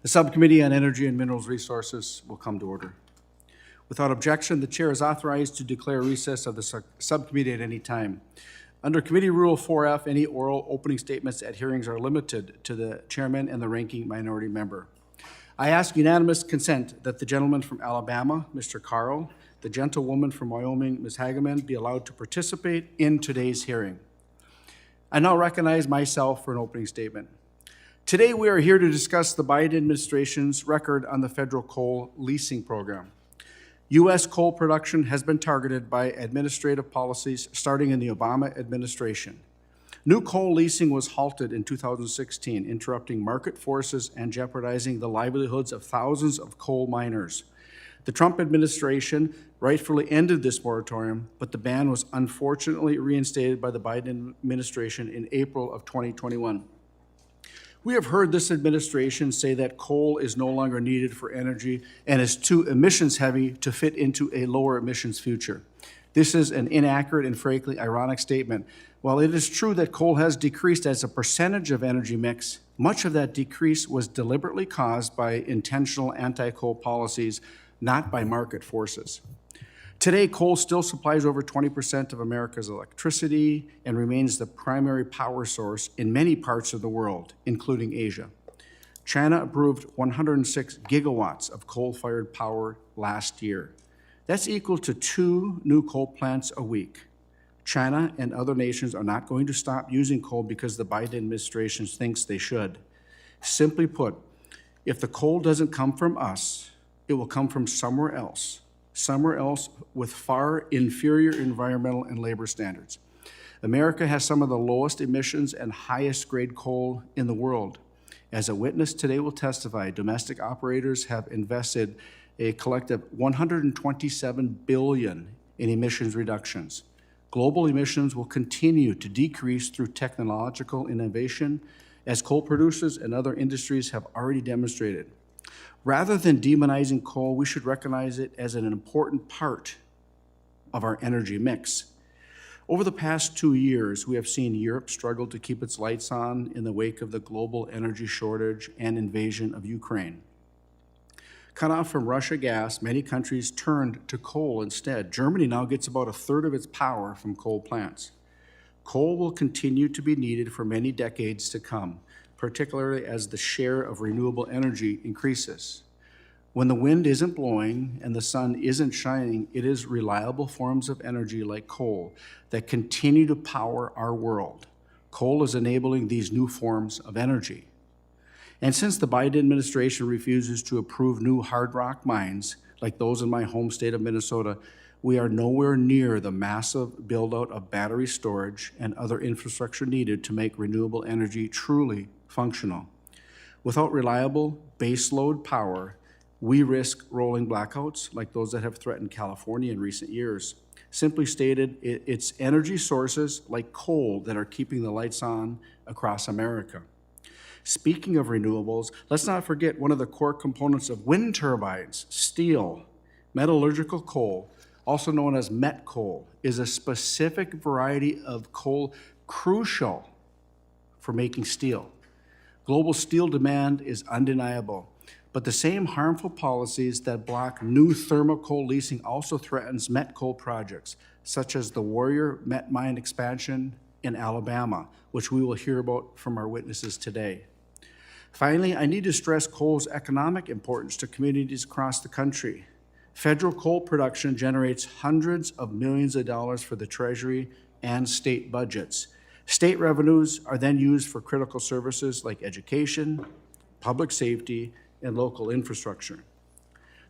The Subcommittee on Energy and Minerals Resources will come to order. Without objection, the chair is authorized to declare recess of the subcommittee at any time. Under Committee Rule 4F, any oral opening statements at hearings are limited to the chairman and the ranking minority member. I ask unanimous consent that the gentleman from Alabama, Mr. Carl, the gentlewoman from Wyoming, Ms. Hageman, be allowed to participate in today's hearing. I now recognize myself for an opening statement. Today, we are here to discuss the Biden administration's record on the Federal Coal Leasing program. U.S. coal production has been targeted by administrative policies starting in the Obama administration. New coal leasing was halted in 2016, interrupting market forces and jeopardizing the livelihoods of thousands of coal miners. The Trump administration rightfully ended this moratorium, but the ban was unfortunately reinstated by the Biden administration in April of 2021. We have heard this administration say that coal is no longer needed for energy and is too emissions heavy to fit into a lower emissions future. This is an inaccurate and frankly ironic statement. While it is true that coal has decreased as a percentage of energy mix, much of that decrease was deliberately caused by intentional anti-coal policies, not by market forces. Today, coal still supplies over 20% of America's electricity and remains the primary power source in many parts of the world, including Asia. China approved 106 gigawatts of coal-fired power last year. That's equal to 2 new coal plants a week. China and other nations are not going to stop using coal because the Biden administration thinks they should. Simply put, if the coal doesn't come from us, it will come from somewhere else with far inferior environmental and labor standards. America has some of the lowest emissions and highest grade coal in the world. As a witness today will testify, domestic operators have invested a collective $127 billion in emissions reductions. Global emissions will continue to decrease through technological innovation, as coal producers and other industries have already demonstrated. Rather than demonizing coal, we should recognize it as an important part of our energy mix. Over the past 2 years, we have seen Europe struggle to keep its lights on in the wake of the global energy shortage and invasion of Ukraine. Cut off from Russia gas, many countries turned to coal instead. Germany now gets about a third of its power from coal plants. Coal will continue to be needed for many decades to come, particularly as the share of renewable energy increases. When the wind isn't blowing and the sun isn't shining, it is reliable forms of energy like coal that continue to power our world. Coal is enabling these new forms of energy. And since the Biden administration refuses to approve new hard rock mines, like those in my home state of Minnesota, we are nowhere near the massive build-out of battery storage and other infrastructure needed to make renewable energy truly functional. Without reliable baseload power, we risk rolling blackouts like those that have threatened California in recent years. Simply stated, it's energy sources like coal that are keeping the lights on across America. Speaking of renewables, let's not forget one of the core components of wind turbines, steel. Metallurgical coal, also known as met coal, is a specific variety of coal crucial for making steel. Global steel demand is undeniable, but the same harmful policies that block new thermal coal leasing also threatens met coal projects, such as the Warrior Met Mine expansion in Alabama, which we will hear about from our witnesses today. Finally, I need to stress coal's economic importance to communities across the country. Federal coal production generates hundreds of millions of dollars for the Treasury and state budgets. State revenues are then used for critical services like education, public safety, and local infrastructure.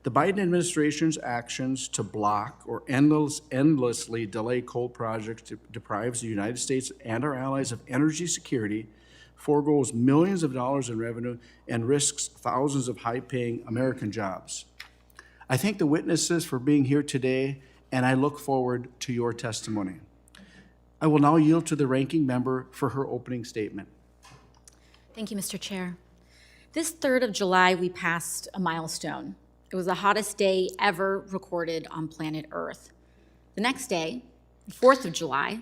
The Biden administration's actions to block or endlessly delay coal projects deprives the United States and our allies of energy security, foregoes millions of dollars in revenue, and risks thousands of high-paying American jobs. I thank the witnesses for being here today, and I look forward to your testimony. I will now yield to the ranking member for her opening statement. Thank you, Mr. Chair. This 3rd of July, we passed a milestone. It was the hottest day ever recorded on planet Earth. The next day, the 4th of July,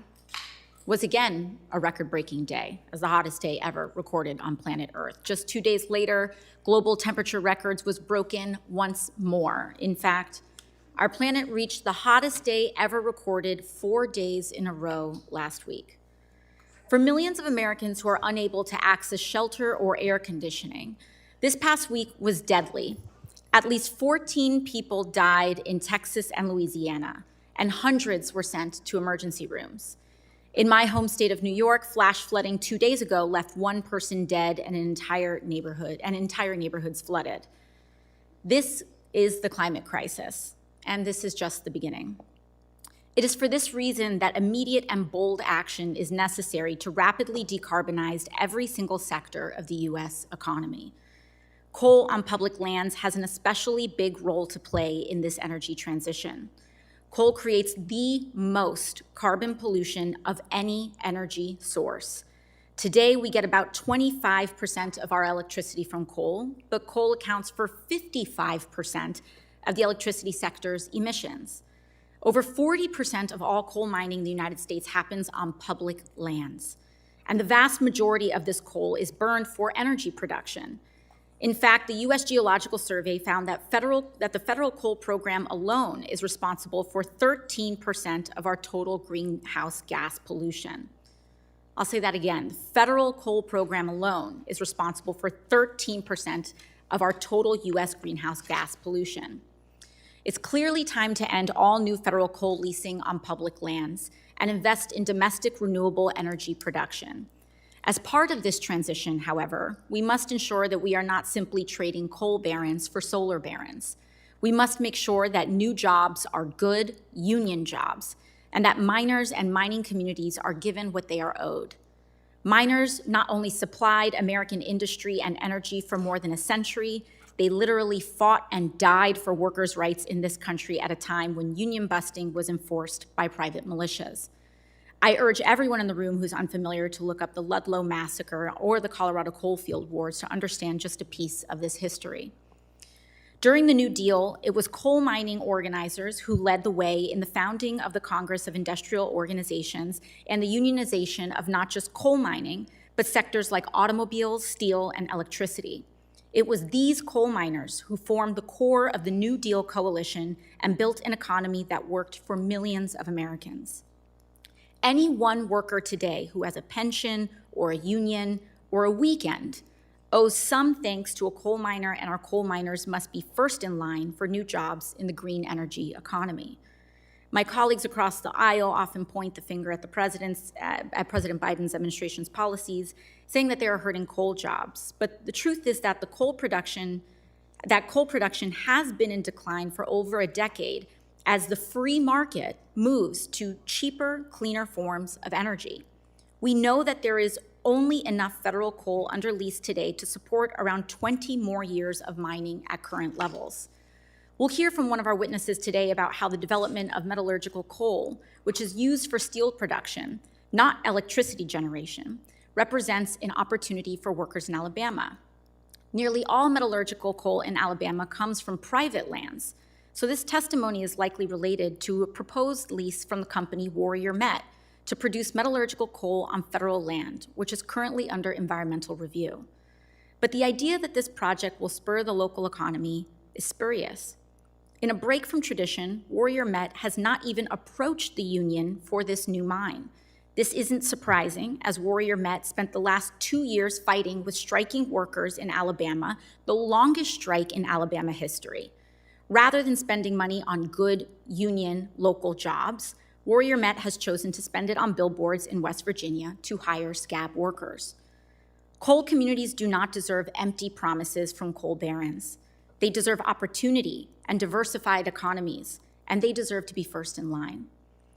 was again a record-breaking day, as the hottest day ever recorded on planet Earth. Just 2 days later, global temperature records was broken once more. In fact, our planet reached the hottest day ever recorded 4 days in a row last week. For millions of Americans who are unable to access shelter or air conditioning, this past week was deadly. At least 14 people died in Texas and Louisiana, and hundreds were sent to emergency rooms. In my home state of New York, flash flooding 2 days ago left one person dead and entire neighborhoods flooded. This is the climate crisis, and this is just the beginning. It is for this reason that immediate and bold action is necessary to rapidly decarbonize every single sector of the U.S. economy. Coal on public lands has an especially big role to play in this energy transition. Coal creates the most carbon pollution of any energy source. Today, we get about 25% of our electricity from coal, but coal accounts for 55% of the electricity sector's emissions. Over 40% of all coal mining in the United States happens on public lands, and the vast majority of this coal is burned for energy production. In fact, the U.S. Geological Survey found that the federal coal program alone is responsible for 13% of our total greenhouse gas pollution. I'll say that again. The federal coal program alone is responsible for 13% of our total U.S. greenhouse gas pollution. It's clearly time to end all new federal coal leasing on public lands and invest in domestic renewable energy production. As part of this transition, however, we must ensure that we are not simply trading coal barons for solar barons. We must make sure that new jobs are good union jobs and that miners and mining communities are given what they are owed. Miners not only supplied American industry and energy for more than a century, they literally fought and died for workers' rights in this country at a time when union busting was enforced by private militias. I urge everyone in the room who's unfamiliar to look up the Ludlow Massacre or the Colorado Coalfield Wars to understand just a piece of this history. During the New Deal, it was coal mining organizers who led the way in the founding of the Congress of Industrial Organizations and the unionization of not just coal mining, but sectors like automobiles, steel, and electricity. It was these coal miners who formed the core of the New Deal coalition and built an economy that worked for millions of Americans. Any one worker today who has a pension or a union or a weekend owes some thanks to a coal miner, and our coal miners must be first in line for new jobs in the green energy economy. My colleagues across the aisle often point the finger at President Biden's administration's policies, saying that they are hurting coal jobs. But the truth is that coal production has been in decline for over a decade as the free market moves to cheaper, cleaner forms of energy. We know that there is only enough federal coal under lease today to support around 20 more years of mining at current levels. We'll hear from one of our witnesses today about how the development of metallurgical coal, which is used for steel production, not electricity generation, represents an opportunity for workers in Alabama. Nearly all metallurgical coal in Alabama comes from private lands, so this testimony is likely related to a proposed lease from the company Warrior Met to produce metallurgical coal on federal land, which is currently under environmental review. But the idea that this project will spur the local economy is spurious. In a break from tradition, Warrior Met has not even approached the union for this new mine. This isn't surprising, as Warrior Met spent the last 2 years fighting with striking workers in Alabama, the longest strike in Alabama history. Rather than spending money on good union local jobs, Warrior Met has chosen to spend it on billboards in West Virginia to hire scab workers. Coal communities do not deserve empty promises from coal barons. They deserve opportunity and diversified economies, and they deserve to be first in line.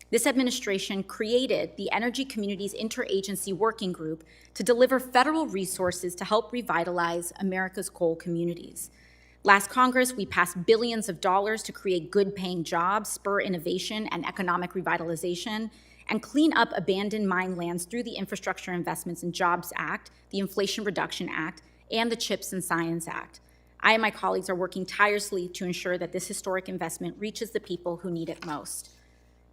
This administration created the Energy Communities Interagency Working Group to deliver federal resources to help revitalize America's coal communities. Last Congress, we passed billions of dollars to create good-paying jobs, spur innovation and economic revitalization, and clean up abandoned mine lands through the Infrastructure Investments and Jobs Act, the Inflation Reduction Act, and the CHIPS and Science Act. I and my colleagues are working tirelessly to ensure that this historic investment reaches the people who need it most.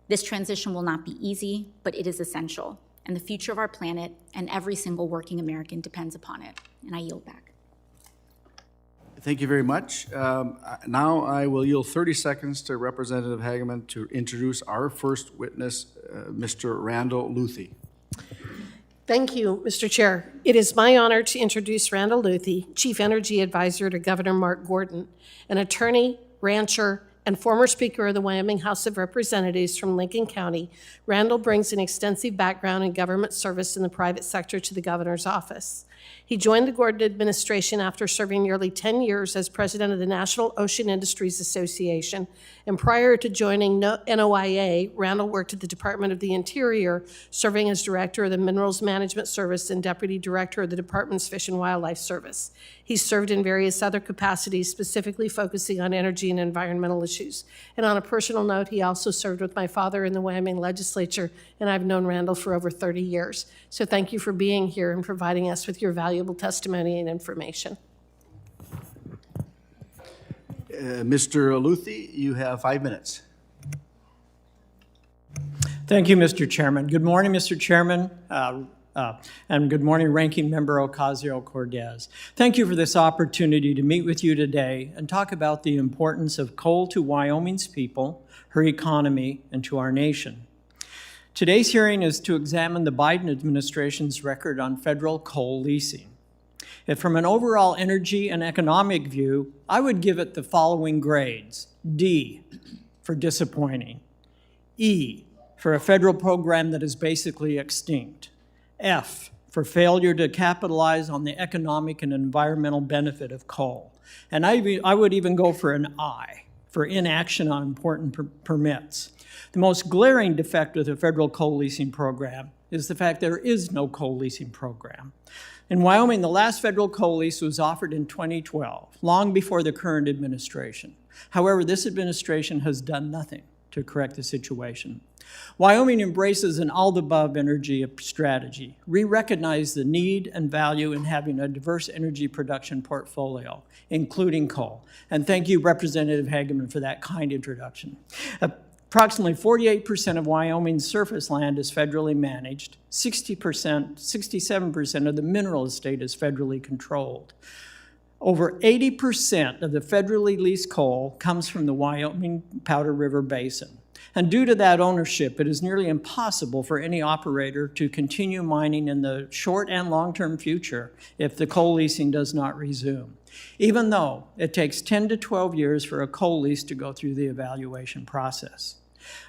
This transition will not be easy, but it is essential. and the future of our planet, and every single working American depends upon it. And I yield back. Thank you very much. Now I will yield 30 seconds to Representative Hageman to introduce our first witness, Mr. Randall Luthi. Thank you, Mr. Chair. It is my honor to introduce Randall Luthi, Chief Energy Advisor to Governor Mark Gordon, an attorney, rancher, and former Speaker of the Wyoming House of Representatives from Lincoln County. Randall brings an extensive background in government service in the private sector to the governor's office. He joined the Gordon administration after serving nearly 10 years as president of the National Ocean Industries Association, and prior to joining NOIA, Randall worked at the Department of the Interior, serving as director of the Minerals Management Service and deputy director of the Department's Fish and Wildlife Service. He served in various other capacities, specifically focusing on energy and environmental issues. And on a personal note, he also served with my father in the Wyoming legislature, and I've known Randall for over 30 years. So thank you for being here and providing us with your valuable testimony and information. Mr. Luthi, you have 5 minutes. Thank you, Mr. Chairman. Good morning, Mr. Chairman, and good morning, Ranking Member Ocasio-Cortez. Thank you for this opportunity to meet with you today and talk about the importance of coal to Wyoming's people, her economy, and to our nation. Today's hearing is to examine the Biden administration's record on federal coal leasing. If from an overall energy and economic view, I would give it the following grades. D, for disappointing. E, for a federal program that is basically extinct. F, for failure to capitalize on the economic and environmental benefit of coal. And I would even go for an I, for inaction on important permits. The most glaring defect of the federal coal leasing program is the fact there is no coal leasing program. In Wyoming, the last federal coal lease was offered in 2012, long before the current administration. However, this administration has done nothing to correct the situation. Wyoming embraces an all-the-above energy strategy. We recognize the need and value in having a diverse energy production portfolio, including coal. And thank you, Representative Hageman, for that kind introduction. Approximately 48% of Wyoming's surface land is federally managed. 67% of the mineral estate is federally controlled. Over 80% of the federally leased coal comes from the Wyoming Powder River Basin. And due to that ownership, it is nearly impossible for any operator to continue mining in the short and long-term future if the coal leasing does not resume, even though it takes 10 to 12 years for a coal lease to go through the evaluation process.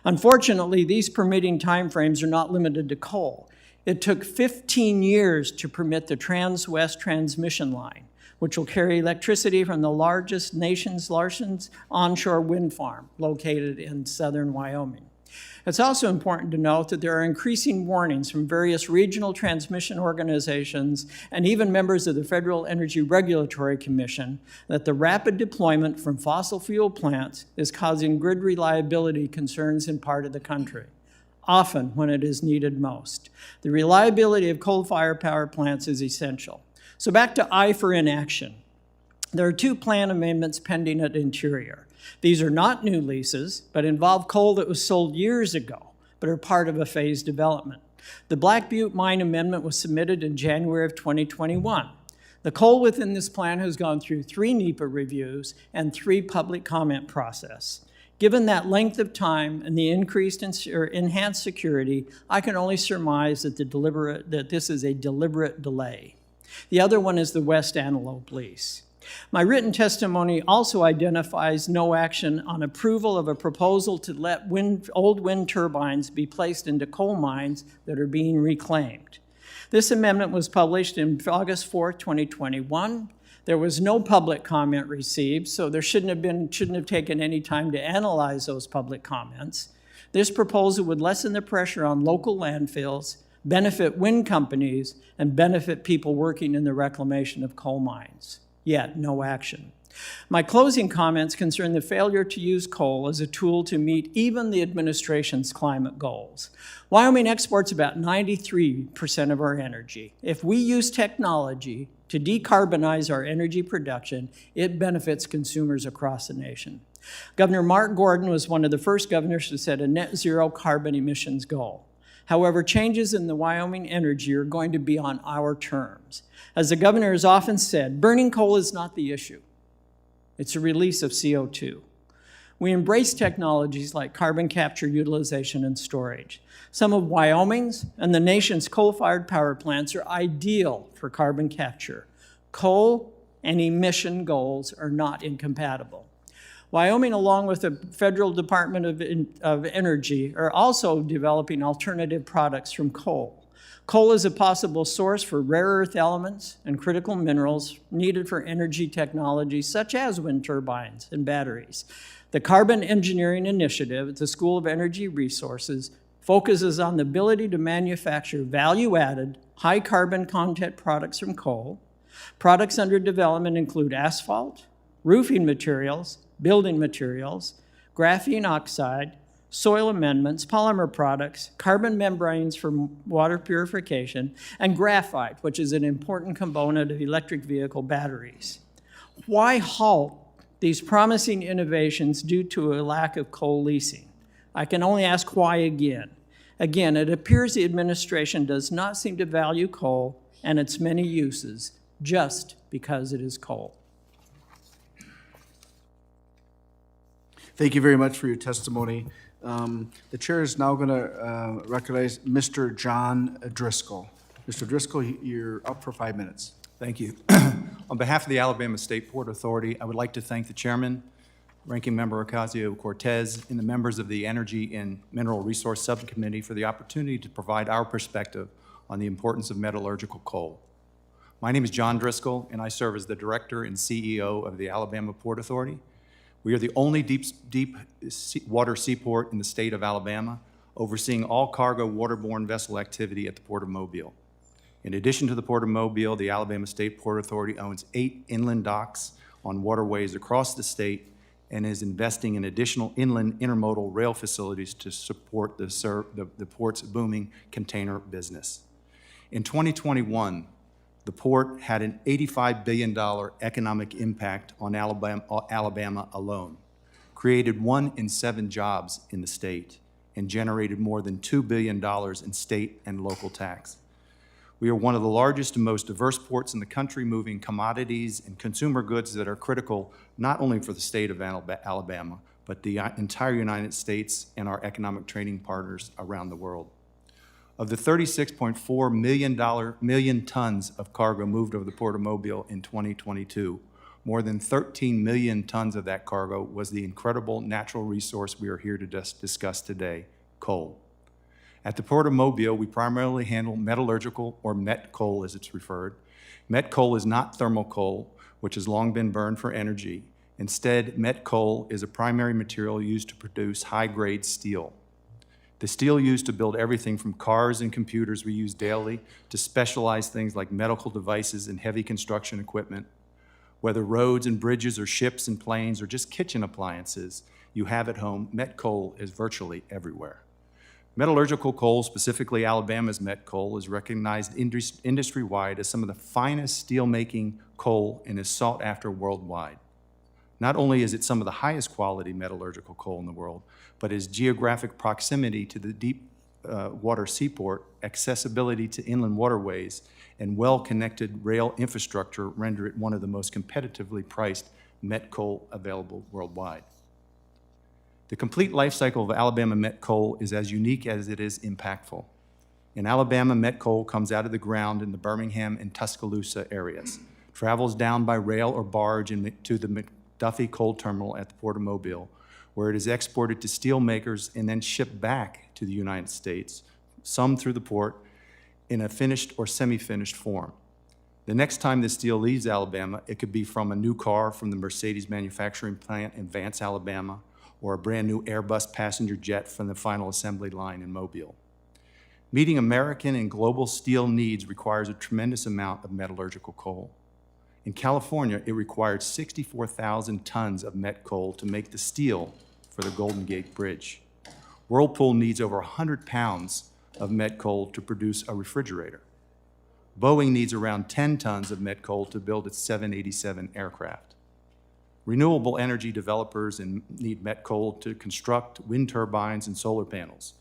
Unfortunately, these permitting timeframes are not limited to coal. It took 15 years to permit the Trans-West transmission line, which will carry electricity from the nation's largest onshore wind farm located in southern Wyoming. It's also important to note that there are increasing warnings from various regional transmission organizations and even members of the Federal Energy Regulatory Commission that the rapid deployment from fossil fuel plants is causing grid reliability concerns in part of the country, often when it is needed most. The reliability of coal-fired power plants is essential. So back to I for inaction. There are 2 plan amendments pending at Interior. These are not new leases, but involve coal that was sold years ago, but are part of a phased development. The Black Butte Mine Amendment was submitted in January of 2021. The coal within this plan has gone through 3 NEPA reviews and 3 public comment process. Given that length of time and the increased or enhanced security, I can only surmise that this is a deliberate delay. The other one is the West Antelope lease. My written testimony also identifies no action on approval of a proposal to let old wind turbines be placed into coal mines that are being reclaimed. This amendment was published in August 4, 2021. There was no public comment received, so there shouldn't have taken any time to analyze those public comments. This proposal would lessen the pressure on local landfills, benefit wind companies, and benefit people working in the reclamation of coal mines. Yet, no action. My closing comments concern the failure to use coal as a tool to meet even the administration's climate goals. Wyoming exports about 93% of our energy. If we use technology to decarbonize our energy production, it benefits consumers across the nation. Governor Mark Gordon was one of the first governors to set a net zero carbon emissions goal. However, changes in the Wyoming energy are going to be on our terms. As the governor has often said, burning coal is not the issue. It's a release of CO2. We embrace technologies like carbon capture, utilization, and storage. Some of Wyoming's and the nation's coal-fired power plants are ideal for carbon capture. Coal and emission goals are not incompatible. Wyoming, along with the Federal Department of Energy, are also developing alternative products from coal. Coal is a possible source for rare earth elements and critical minerals needed for energy technologies such as wind turbines and batteries. The Carbon Engineering Initiative at the School of Energy Resources focuses on the ability to manufacture value-added, high carbon content products from coal. Products under development include asphalt, roofing materials, building materials, graphene oxide, soil amendments, polymer products, carbon membranes for water purification, and graphite, which is an important component of electric vehicle batteries. Why halt these promising innovations due to a lack of coal leasing? I can only ask why again. Again, it appears the administration does not seem to value coal and its many uses just because it is coal. Thank you very much for your testimony. The chair is now going to recognize Mr. John Driscoll. Mr. Driscoll, you're up for 5 minutes. Thank you. On behalf of the Alabama State Port Authority, I would like to thank the chairman, Ranking Member Ocasio-Cortez, and the members of the Energy and Mineral Resource Subcommittee for the opportunity to provide our perspective on the importance of metallurgical coal. My name is John Driscoll, and I serve as the Director and CEO of the Alabama Port Authority. We are the only deep water seaport in the state of Alabama, overseeing all cargo waterborne vessel activity at the Port of Mobile. In addition to the Port of Mobile, the Alabama State Port Authority owns 8 inland docks on waterways across the state and is investing in additional inland intermodal rail facilities to support the port's booming container business. In 2021, the port had an $85 billion economic impact on Alabama alone, created 1 in 7 jobs in the state, and generated more than $2 billion in state and local tax. We are one of the largest and most diverse ports in the country, moving commodities and consumer goods that are critical not only for the state of Alabama, but the entire United States and our economic trading partners around the world. Of the 36.4 million tons of cargo moved over the Port of Mobile in 2022, more than 13 million tons of that cargo was the incredible natural resource we are here to discuss today, coal. At the Port of Mobile, we primarily handle metallurgical, or met coal as it's referred. Met coal is not thermal coal, which has long been burned for energy. Instead, met coal is a primary material used to produce high-grade steel. The steel used to build everything from cars and computers we use daily to specialized things like medical devices and heavy construction equipment. Whether roads and bridges or ships and planes or just kitchen appliances you have at home, met coal is virtually everywhere. Metallurgical coal, specifically Alabama's met coal, is recognized industry-wide as some of the finest steel-making coal and is sought after worldwide. Not only is it some of the highest quality metallurgical coal in the world, but its geographic proximity to the deep water seaport, accessibility to inland waterways, and well-connected rail infrastructure render it one of the most competitively priced met coal available worldwide. The complete life cycle of Alabama met coal is as unique as it is impactful. In Alabama, met coal comes out of the ground in the Birmingham and Tuscaloosa areas, travels down by rail or barge to the McDuffie Coal Terminal at the Port of Mobile, where it is exported to steel makers and then shipped back to the United States, some through the port, in a finished or semi-finished form. The next time this steel leaves Alabama, it could be from a new car from the Mercedes manufacturing plant in Vance, Alabama, or a brand new Airbus passenger jet from the final assembly line in Mobile. Meeting American and global steel needs requires a tremendous amount of metallurgical coal. In California, it required 64,000 tons of met coal to make the steel for the Golden Gate Bridge. Whirlpool needs over 100 pounds of met coal to produce a refrigerator. Boeing needs around 10 tons of met coal to build its 787 aircraft. Renewable energy developers need met coal to construct wind turbines and solar panels.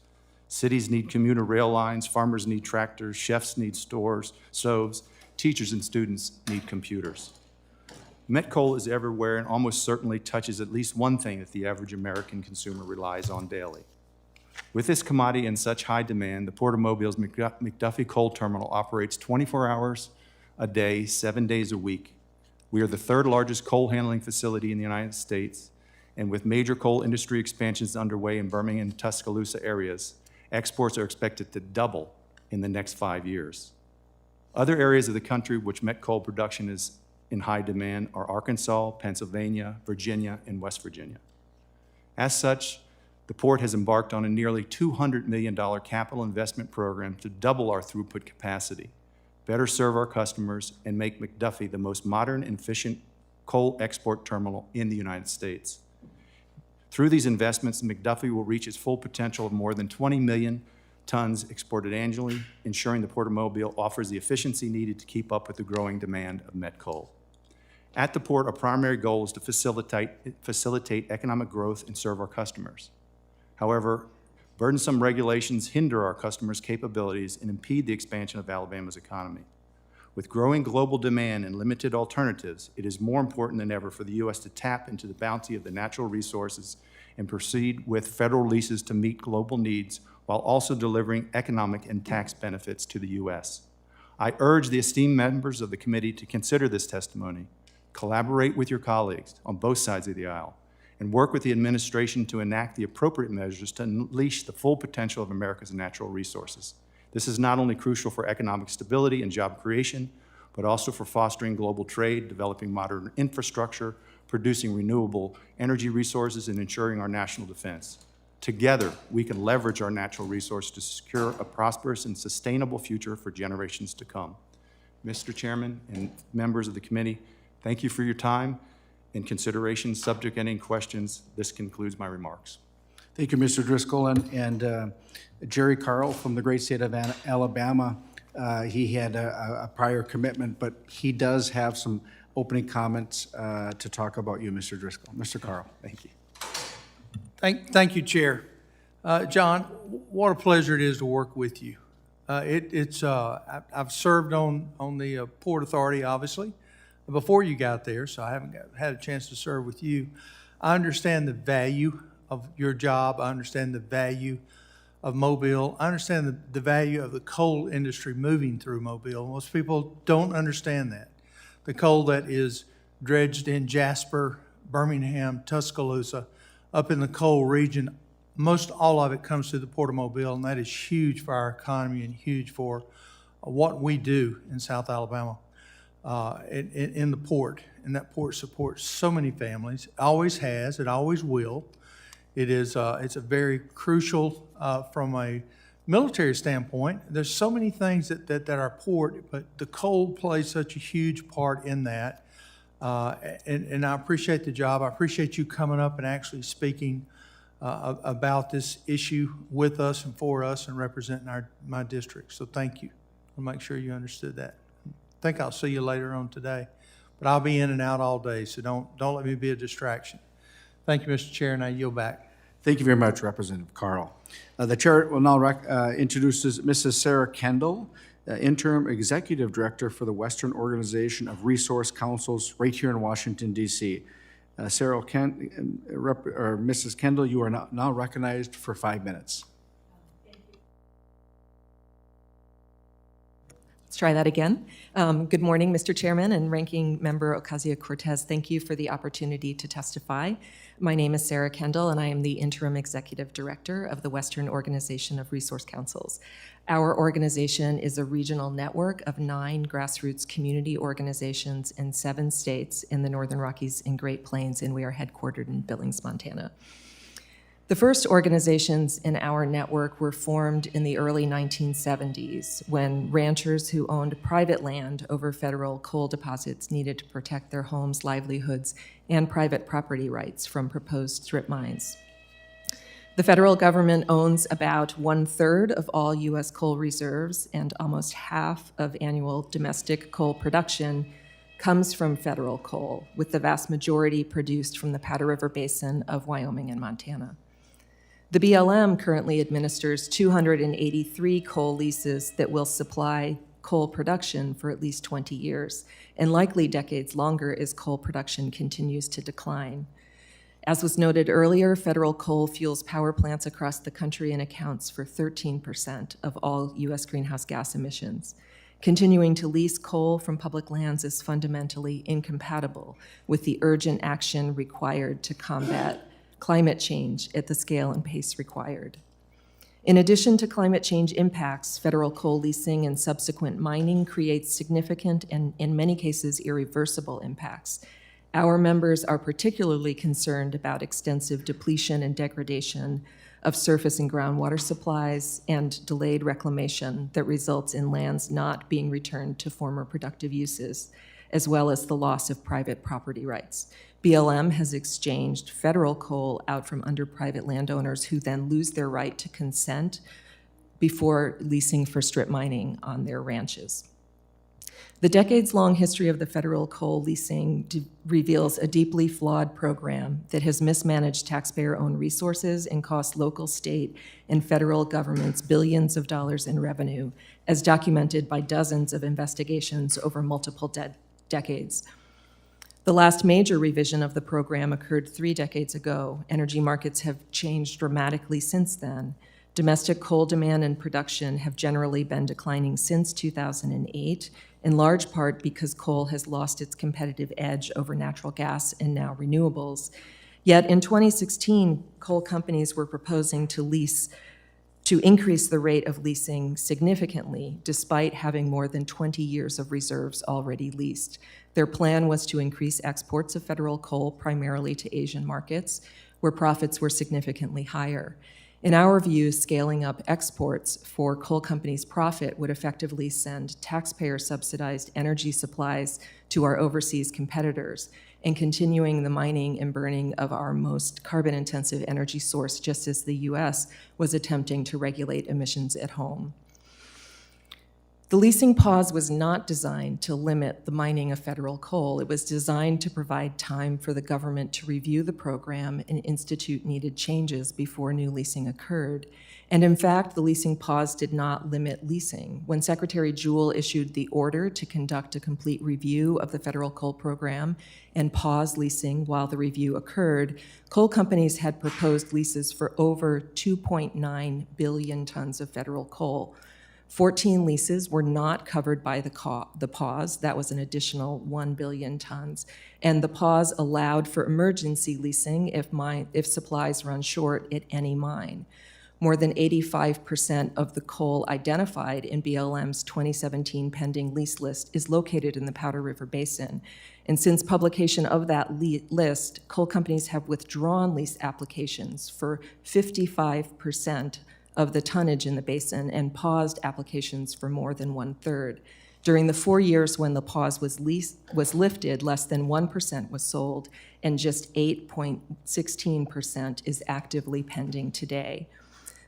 Cities need commuter rail lines, farmers need tractors, chefs need stores, stoves, teachers and students need computers. Met coal is everywhere and almost certainly touches at least one thing that the average American consumer relies on daily. With this commodity in such high demand, the Port of Mobile's McDuffie Coal Terminal operates 24 hours a day, 7 days a week. We are the third largest coal handling facility in the United States, and with major coal industry expansions underway in Birmingham and Tuscaloosa areas, exports are expected to double in the next 5 years. Other areas of the country which met coal production is in high demand are Arkansas, Pennsylvania, Virginia, and West Virginia. As such, the port has embarked on a nearly $200 million capital investment program to double our throughput capacity, better serve our customers, and make McDuffie the most modern and efficient coal export terminal in the United States. Through these investments, McDuffie will reach its full potential of more than 20 million tons exported annually, ensuring the Port of Mobile offers the efficiency needed to keep up with the growing demand of met coal. At the port, our primary goal is to facilitate economic growth and serve our customers. However, burdensome regulations hinder our customers' capabilities and impede the expansion of Alabama's economy. With growing global demand and limited alternatives, it is more important than ever for the U.S. to tap into the bounty of the natural resources and proceed with federal leases to meet global needs while also delivering economic and tax benefits to the U.S. I urge the esteemed members of the committee to consider this testimony, collaborate with your colleagues on both sides of the aisle, and work with the administration to enact the appropriate measures to unleash the full potential of America's natural resources. This is not only crucial for economic stability and job creation, but also for fostering global trade, developing modern infrastructure, producing renewable energy resources, and ensuring our national defense. Together, we can leverage our natural resources to secure a prosperous and sustainable future for generations to come. Mr. Chairman and members of the committee, thank you for your time and consideration. Subject to any questions, this concludes my remarks. Thank you, Mr. Driscoll. And Jerry Carl from the great state of Alabama, he had a prior commitment, but he does have some opening comments to talk about you, Mr. Driscoll. Mr. Carl. Thank you. Thank you, Chair. John, what a pleasure it is to work with you. I've served on the Port Authority, obviously, before you got there, so I haven't had a chance to serve with you. I understand the value of your job. I understand the value of Mobile. I understand the value of the coal industry moving through Mobile. Most people don't understand that. The coal that is dredged in Jasper, Birmingham, Tuscaloosa, up in the coal region, most all of it comes through the Port of Mobile, and that is huge for our economy and huge for what we do in South Alabama in the port. And that port supports so many families. It always has. It always will. It's a very crucial from a military standpoint. There's so many things that our port, but the coal plays such a huge part in that. And I appreciate the job. I appreciate you coming up and actually speaking about this issue with us and for us and representing my district. So thank you. I'll make sure you understood that. I think I'll see you later on today, but I'll be in and out all day, so don't let me be a distraction. Thank you, Mr. Chair, and I yield back. Thank you very much, Representative Carl. The chair will now introduce Mrs. Sarah Kendall, Interim Executive Director for the Western Organization of Resource Councils right here in Washington, D.C. Mrs. Kendall, you are now recognized for 5 minutes. Let's try that again. Good morning, Mr. Chairman and Ranking Member Ocasio-Cortez. Thank you for the opportunity to testify. My name is Sarah Kendall, and I am the Interim Executive Director of the Western Organization of Resource Councils. Our organization is a regional network of 9 grassroots community organizations in 7 states in the Northern Rockies and Great Plains, and we are headquartered in Billings, Montana. The first organizations in our network were formed in the early 1970s when ranchers who owned private land over federal coal deposits needed to protect their homes, livelihoods, and private property rights from proposed strip mines. The federal government owns about 1/3 of all U.S. coal reserves, and almost half of annual domestic coal production comes from federal coal, with the vast majority produced from the Powder River Basin of Wyoming and Montana. The BLM currently administers 283 coal leases that will supply coal production for at least 20 years, and likely decades longer as coal production continues to decline. As was noted earlier, federal coal fuels power plants across the country and accounts for 13% of all U.S. greenhouse gas emissions. Continuing to lease coal from public lands is fundamentally incompatible with the urgent action required to combat climate change at the scale and pace required. In addition to climate change impacts, federal coal leasing and subsequent mining creates significant and, in many cases, irreversible impacts. Our members are particularly concerned about extensive depletion and degradation of surface and groundwater supplies and delayed reclamation that results in lands not being returned to former productive uses, as well as the loss of private property rights. BLM has exchanged federal coal out from under private landowners who then lose their right to consent before leasing for strip mining on their ranches. The decades-long history of the federal coal leasing reveals a deeply flawed program that has mismanaged taxpayer-owned resources and cost local, state, and federal governments billions of dollars in revenue, as documented by dozens of investigations over multiple decades. The last major revision of the program occurred 3 decades ago. Energy markets have changed dramatically since then. Domestic coal demand and production have generally been declining since 2008, in large part because coal has lost its competitive edge over natural gas and now renewables. Yet in 2016, coal companies were proposing to increase the rate of leasing significantly, despite having more than 20 years of reserves already leased. Their plan was to increase exports of federal coal primarily to Asian markets, where profits were significantly higher. In our view, scaling up exports for coal companies' profit would effectively send taxpayer-subsidized energy supplies to our overseas competitors and continuing the mining and burning of our most carbon-intensive energy source, just as the U.S. was attempting to regulate emissions at home. The leasing pause was not designed to limit the mining of federal coal. It was designed to provide time for the government to review the program and institute needed changes before new leasing occurred. And in fact, the leasing pause did not limit leasing. When Secretary Jewell issued the order to conduct a complete review of the federal coal program and pause leasing while the review occurred, coal companies had proposed leases for over 2.9 billion tons of federal coal. 14 leases were not covered by the pause. That was an additional 1 billion tons. And the pause allowed for emergency leasing if supplies run short at any mine. More than 85% of the coal identified in BLM's 2017 pending lease list is located in the Powder River Basin. And since publication of that list, coal companies have withdrawn lease applications for 55% of the tonnage in the basin and paused applications for more than 1/3. During the 4 years when the pause was lifted, less than 1% was sold, and just 8.16% is actively pending today.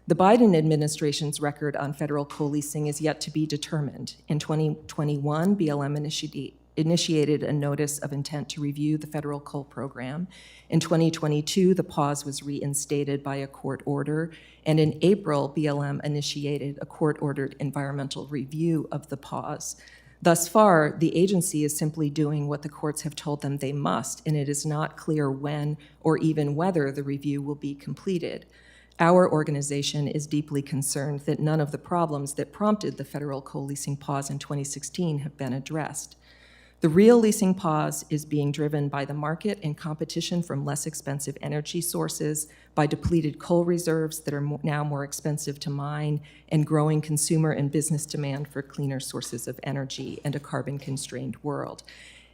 The Biden administration's record on federal coal leasing is yet to be determined. In 2021, BLM initiated a notice of intent to review the federal coal program. In 2022, the pause was reinstated by a court order, and in April, BLM initiated a court-ordered environmental review of the pause. Thus far, the agency is simply doing what the courts have told them they must, and it is not clear when or even whether the review will be completed. Our organization is deeply concerned that none of the problems that prompted the federal coal leasing pause in 2016 have been addressed. The real leasing pause is being driven by the market and competition from less expensive energy sources, by depleted coal reserves that are now more expensive to mine, and growing consumer and business demand for cleaner sources of energy and a carbon-constrained world.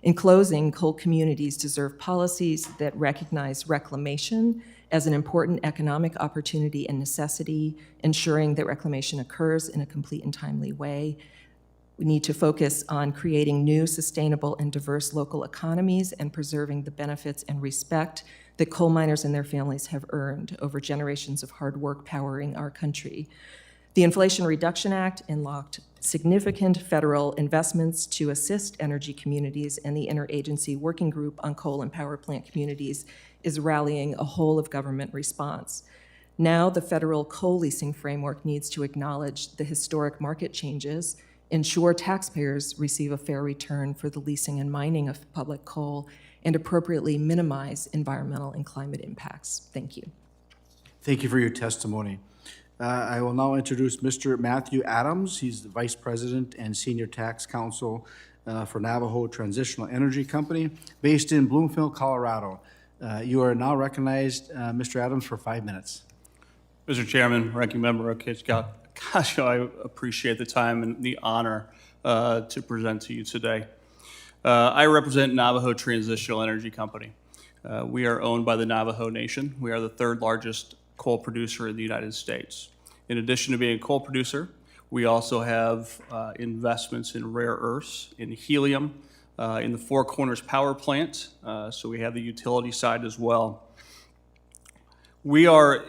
In closing, coal communities deserve policies that recognize reclamation as an important economic opportunity and necessity, ensuring that reclamation occurs in a complete and timely way. We need to focus on creating new, sustainable, and diverse local economies and preserving the benefits and respect that coal miners and their families have earned over generations of hard work powering our country. The Inflation Reduction Act unlocked significant federal investments to assist energy communities, and the Interagency Working Group on Coal and Power Plant Communities is rallying a whole-of-government response. Now, the federal coal leasing framework needs to acknowledge the historic market changes, ensure taxpayers receive a fair return for the leasing and mining of public coal, and appropriately minimize environmental and climate impacts. Thank you. Thank you for your testimony. I will now introduce Mr. Matthew Adams. He's the Vice President and Senior Tax Counsel for Navajo Transitional Energy Company, based in Bloomfield, Colorado. You are now recognized, Mr. Adams, for 5 minutes. Mr. Chairman, Ranking Member Ocasio, I appreciate the time and the honor to present to you today. I represent Navajo Transitional Energy Company. We are owned by the Navajo Nation. We are the third largest coal producer in the United States. In addition to being a coal producer, we also have investments in rare earths, in helium, in the Four Corners Power Plant, so we have the utility side as well. We are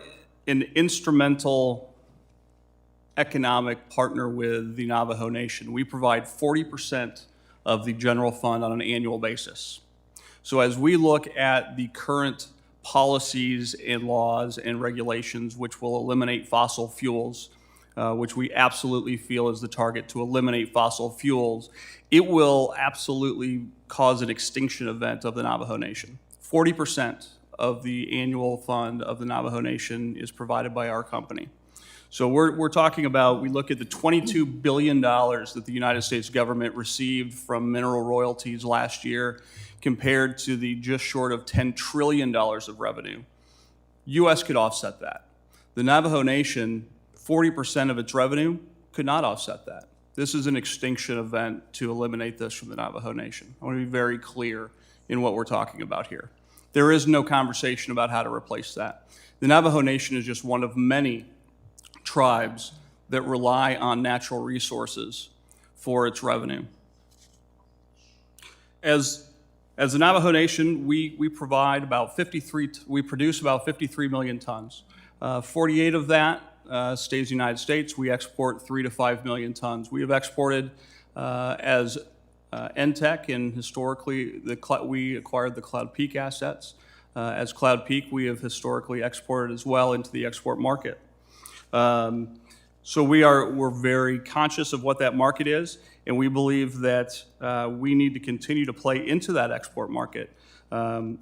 an instrumental economic partner with the Navajo Nation. We provide 40% of the general fund on an annual basis. So as we look at the current policies and laws and regulations which will eliminate fossil fuels, which we absolutely feel is the target to eliminate fossil fuels, it will absolutely cause an extinction event of the Navajo Nation. 40% of the annual fund of the Navajo Nation is provided by our company. So we're talking about, we look at the $22 billion that the United States government received from mineral royalties last year compared to the just short of $10 trillion of revenue. U.S. could offset that. The Navajo Nation, 40% of its revenue could not offset that. This is an extinction event to eliminate this from the Navajo Nation. I want to be very clear in what we're talking about here. There is no conversation about how to replace that. The Navajo Nation is just one of many tribes that rely on natural resources for its revenue. As the Navajo Nation, we produce about 53 million tons. 48 of that stays in the United States. We export 3 to 5 million tons. We have exported as NTEC, and historically we acquired the Cloud Peak assets. As Cloud Peak, we have historically exported as well into the export market. So we're very conscious of what that market is, and we believe that we need to continue to play into that export market.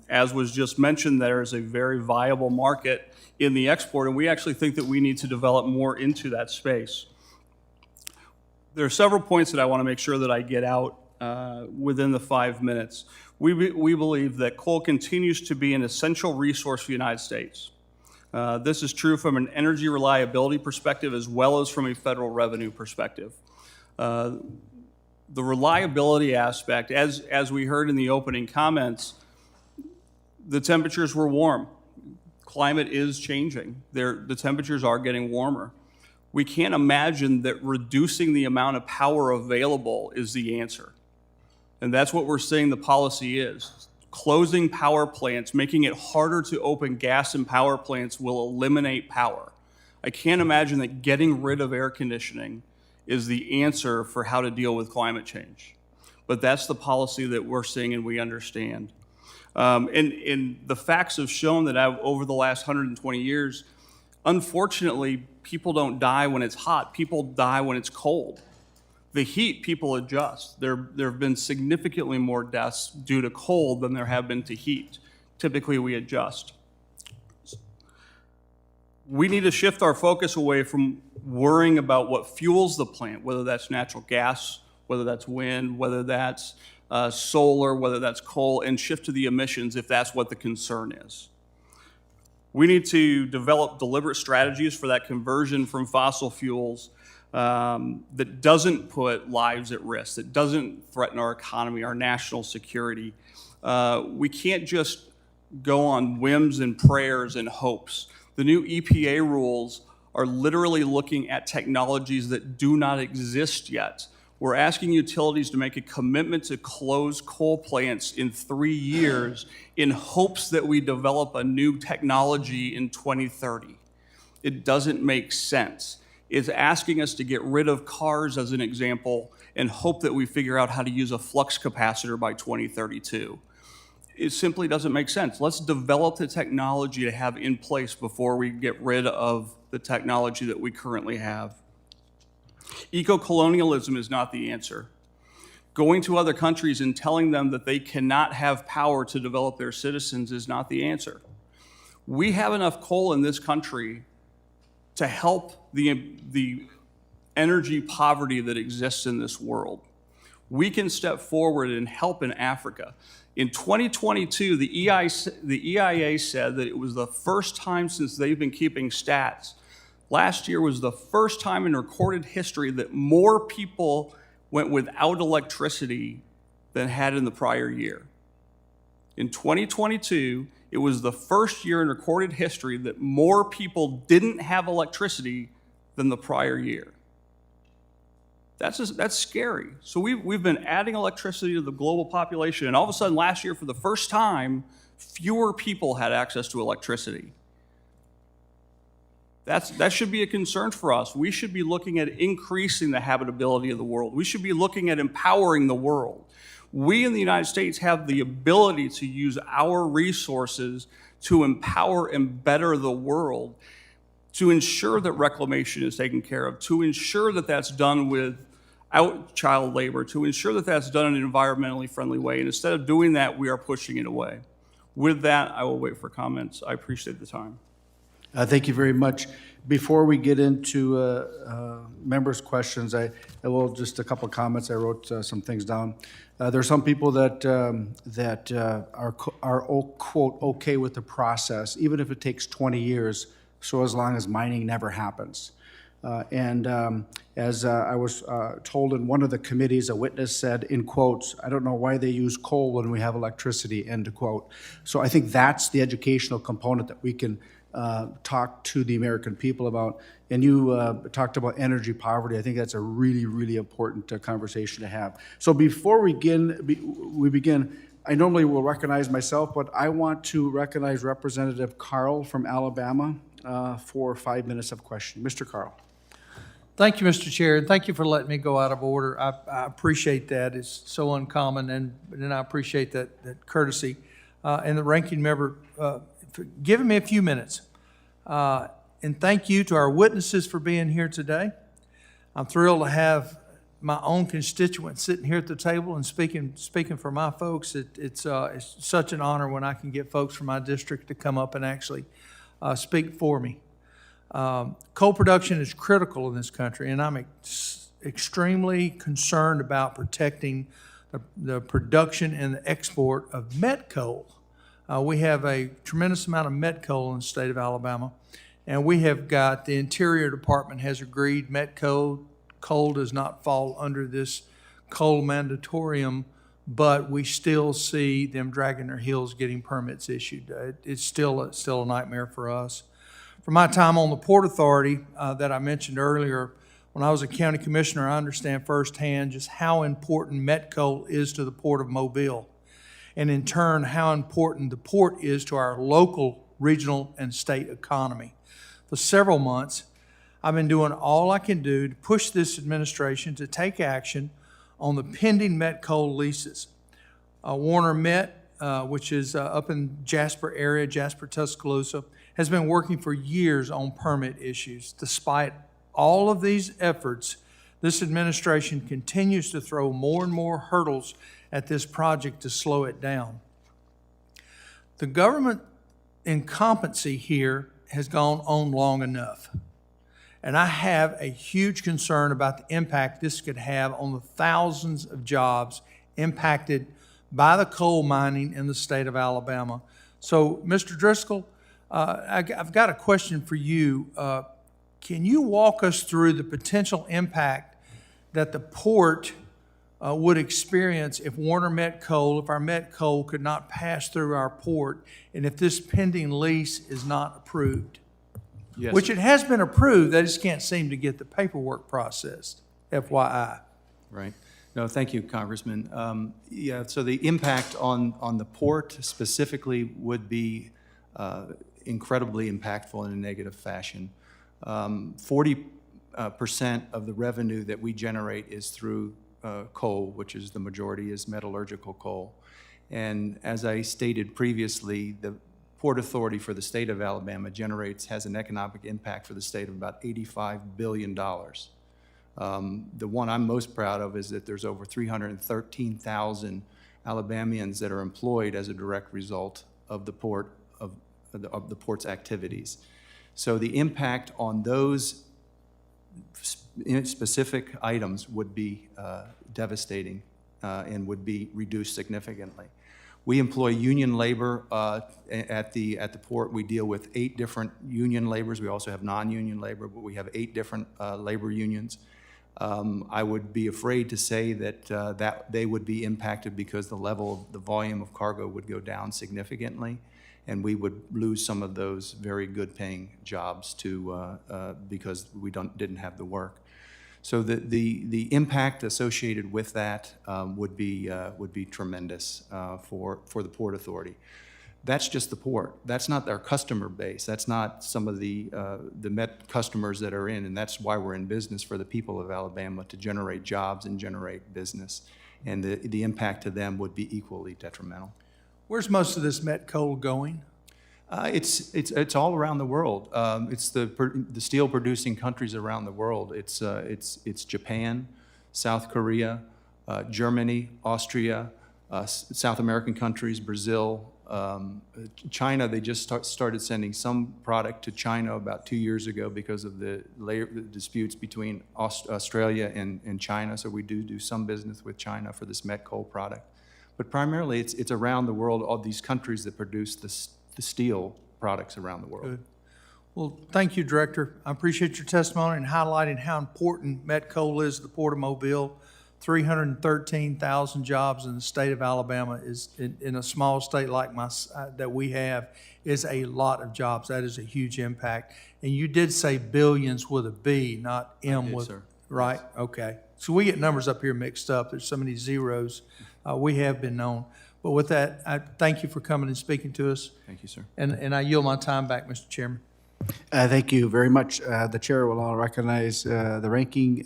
As was just mentioned, there is a very viable market in the export, and we actually think that we need to develop more into that space. There are several points that I want to make sure that I get out within the 5 minutes. We believe that coal continues to be an essential resource for the United States. This is true from an energy reliability perspective as well as from a federal revenue perspective. The reliability aspect, as we heard in the opening comments, the temperatures were warm. Climate is changing. The temperatures are getting warmer. We can't imagine that reducing the amount of power available is the answer. And that's what we're saying the policy is. Closing power plants, making it harder to open gas and power plants will eliminate power. I can't imagine that getting rid of air conditioning is the answer for how to deal with climate change. But that's the policy that we're seeing and we understand. And the facts have shown that over the last 120 years, unfortunately, people don't die when it's hot. People die when it's cold. The heat, people adjust. There have been significantly more deaths due to cold than there have been to heat. Typically, we adjust. We need to shift our focus away from worrying about what fuels the plant, whether that's natural gas, whether that's wind, whether that's solar, whether that's coal, and shift to the emissions if that's what the concern is. We need to develop deliberate strategies for that conversion from fossil fuels that doesn't put lives at risk, that doesn't threaten our economy, our national security. We can't just go on whims and prayers and hopes. The new EPA rules are literally looking at technologies that do not exist yet. We're asking utilities to make a commitment to close coal plants in 3 years in hopes that we develop a new technology in 2030. It doesn't make sense. It's asking us to get rid of cars, as an example, and hope that we figure out how to use a flux capacitor by 2032. it simply doesn't make sense. Let's develop the technology to have in place before we get rid of the technology that we currently have. Eco-colonialism is not the answer. Going to other countries and telling them that they cannot have power to develop their citizens is not the answer. We have enough coal in this country to help the energy poverty that exists in this world. We can step forward and help in Africa. In 2022, the EIA said that it was the first time since they've been keeping stats. Last year was the first time in recorded history that more people went without electricity than had in the prior year. In 2022, it was the first year in recorded history that more people didn't have electricity than the prior year. That's scary. So we've been adding electricity to the global population, and all of a sudden last year, for the first time, fewer people had access to electricity. That should be a concern for us. We should be looking at increasing the habitability of the world. We should be looking at empowering the world. We in the United States have the ability to use our resources to empower and better the world, to ensure that reclamation is taken care of, to ensure that that's done without child labor, to ensure that that's done in an environmentally friendly way. And instead of doing that, we are pushing it away. With that, I will wait for comments. I appreciate the time. Thank you very much. Before we get into members' questions, I will just a couple of comments. I wrote some things down. There are some people that are quote okay with the process, even if it takes 20 years, so as long as mining never happens. As I was told in one of the committees, a witness said, in quotes, "I don't know why they use coal when we have electricity," end quote. So I think that's the educational component that we can talk to the American people about. And you talked about energy poverty. I think that's a really, really important conversation to have. So before we begin, I normally will recognize myself, but I want to recognize Representative Carl from Alabama for 5 minutes of questioning. Mr. Carl. Thank you, Mr. Chair, and thank you for letting me go out of order. I appreciate that. It's so uncommon, and I appreciate that courtesy. And the ranking member for giving me a few minutes. And thank you to our witnesses for being here today. I'm thrilled to have my own constituents sitting here at the table and speaking for my folks. It's such an honor when I can get folks from my district to come up and actually speak for me. Coal production is critical in this country, and I'm extremely concerned about protecting the production and the export of met coal. We have a tremendous amount of met coal in the state of Alabama, and we have got, the Interior Department has agreed met coal does not fall under this coal mandatorium, but we still see them dragging their heels getting permits issued. It's still a nightmare for us. From my time on the Port Authority that I mentioned earlier, when I was a county commissioner, I understand firsthand just how important met coal is to the Port of Mobile, and in turn, how important the port is to our local, regional, and state economy. For several months, I've been doing all I can do to push this administration to take action on the pending met coal leases. Warner Met, which is up in Jasper area, Jasper, Tuscaloosa, has been working for years on permit issues. Despite all of these efforts, this administration continues to throw more and more hurdles at this project to slow it down. The government incompetency here has gone on long enough. And I have a huge concern about the impact this could have on the thousands of jobs impacted by the coal mining in the state of Alabama. So, Mr. Driscoll, I've got a question for you. Can you walk us through the potential impact that the port would experience if Warner Met Coal, if our met coal could not pass through our port, and if this pending lease is not approved? Yes. Which it has been approved, they just can't seem to get the paperwork processed, FYI. Right. No, thank you, Congressman. Yeah, so the impact on the port specifically would be incredibly impactful in a negative fashion. 40% of the revenue that we generate is through coal, which is the majority is metallurgical coal. And as I stated previously, the Port Authority for the state of Alabama has an economic impact for the state of about $85 billion. The one I'm most proud of is that there's over 313,000 Alabamians that are employed as a direct result of the port of the port's activities. So the impact on those specific items would be devastating and would be reduced significantly. We employ union labor at the port. We deal with 8 different union labors. We also have non-union labor, but we have 8 different labor unions. I would be afraid to say that that they would be impacted because the volume of cargo would go down significantly, and we would lose some of those very good-paying jobs because we didn't have the work. So the impact associated with that would be tremendous for the Port Authority. That's just the port. That's not our customer base. That's not some of the met customers that are in, and that's why we're in business, for the people of Alabama, to generate jobs and generate business. And the impact to them would be equally detrimental. Where's most of this met coal going? It's all around the world. It's the steel producing countries around the world. It's Japan, South Korea, Germany, Austria, South American countries, Brazil, China. They just started sending some product to China about 2 years ago because of the disputes between Australia and China. So we do some business with China for this met coal product. But primarily it's around the world, all these countries that produce the steel products around the world. Good. Well, thank you, Director. I appreciate your testimony and highlighting how important met coal is to the Port of Mobile. 313,000 jobs in the state of Alabama is, in a small state like that we have, is a lot of jobs. That is a huge impact. And you did say billions with a B, not M. I did, with, sir. right? Yes. Okay. So we get numbers up here mixed up. There's so many zeros. We have been known. But with that, I thank you for coming and speaking to us. Thank you, sir. And I yield my time back, Mr. Chairman. Thank you very much. The chair will now recognize the ranking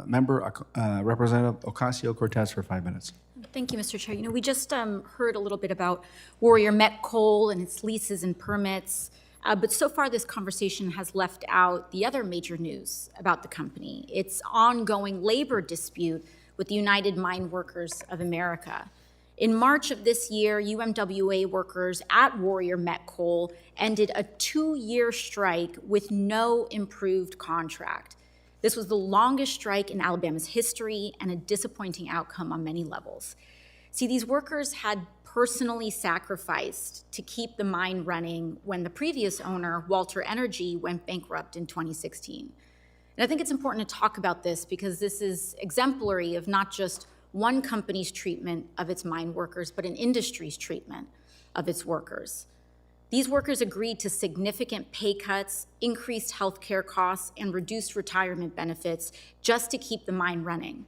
member, Representative Ocasio-Cortez, for 5 minutes. Thank you, Mr. Chair. You know, we just heard a little bit about Warrior Met Coal and its leases and permits, but so far this conversation has left out the other major news about the company, its ongoing labor dispute with the United Mine Workers of America. In March of this year, UMWA workers at Warrior Met Coal ended a 2-year strike with no improved contract. This was the longest strike in Alabama's history and a disappointing outcome on many levels. See, these workers had personally sacrificed to keep the mine running when the previous owner, Walter Energy, went bankrupt in 2016. And I think it's important to talk about this because this is exemplary of not just one company's treatment of its mine workers, but an industry's treatment of its workers. These workers agreed to significant pay cuts, increased health care costs, and reduced retirement benefits just to keep the mine running.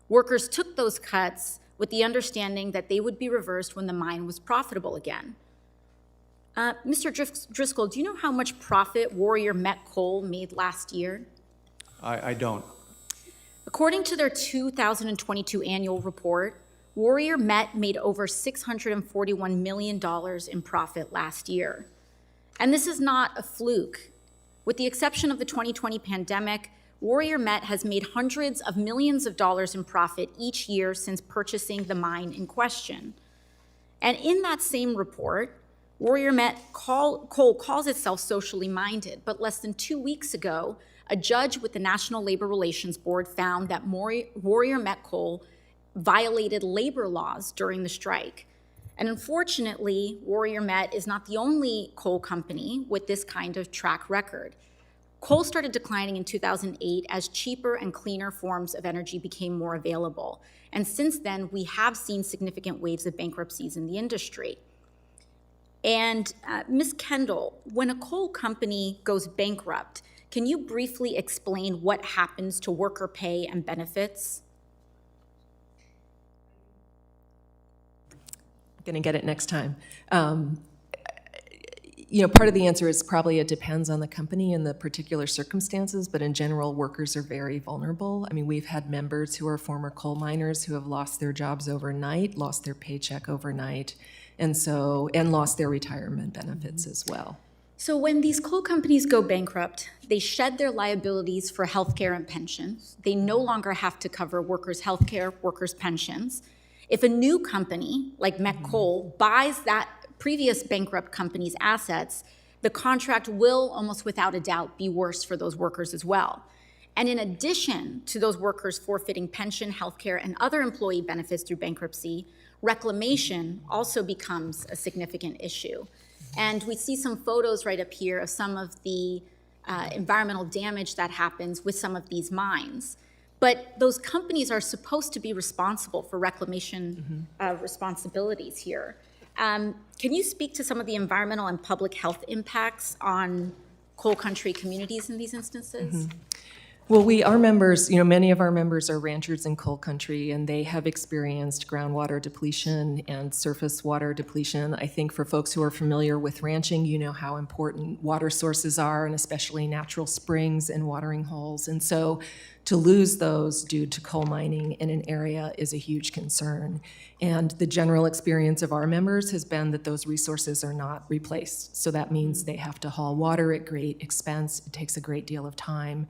Workers took those cuts with the understanding that they would be reversed when the mine was profitable again. Mr. Driscoll, do you know how much profit Warrior Met Coal made last year? I don't. According to their 2022 annual report, Warrior Met made over $641 million in profit last year. And this is not a fluke. With the exception of the 2020 pandemic, Warrior Met has made hundreds of millions of dollars in profit each year since purchasing the mine in question. And in that same report, Warrior Met Coal calls itself socially minded, but less than 2 weeks ago, a judge with the National Labor Relations Board found that Warrior Met Coal violated labor laws during the strike. And unfortunately, Warrior Met is not the only coal company with this kind of track record. Coal started declining in 2008 as cheaper and cleaner forms of energy became more available. And since then, we have seen significant waves of bankruptcies in the industry. And Ms. Kendall, when a coal company goes bankrupt, can you briefly explain what happens to worker pay and benefits? Going to get it next time. Part of the answer is probably it depends on the company and the particular circumstances, but in general, workers are very vulnerable. I mean, we've had members who are former coal miners who have lost their jobs overnight, lost their paycheck overnight, and lost their retirement benefits as well. So when these coal companies go bankrupt, they shed their liabilities for healthcare and pensions. They no longer have to cover workers' healthcare, workers' pensions. If a new company like Met Coal buys that previous bankrupt company's assets, the contract will almost without a doubt be worse for those workers as well. And in addition to those workers forfeiting pension, healthcare, and other employee benefits through bankruptcy, reclamation also becomes a significant issue. And we see some photos right up here of some of the environmental damage that happens with some of these mines. But those companies are supposed to be responsible for reclamation responsibilities here. Can you speak to some of the environmental and public health impacts on coal country communities in these instances? Well, our members, many of our members are ranchers in coal country, and they have experienced groundwater depletion and surface water depletion. I think for folks who are familiar with ranching, you know how important water sources are, and especially natural springs and watering holes. And so to lose those due to coal mining in an area is a huge concern. And the general experience of our members has been that those resources are not replaced. So that means they have to haul water at great expense. It takes a great deal of time.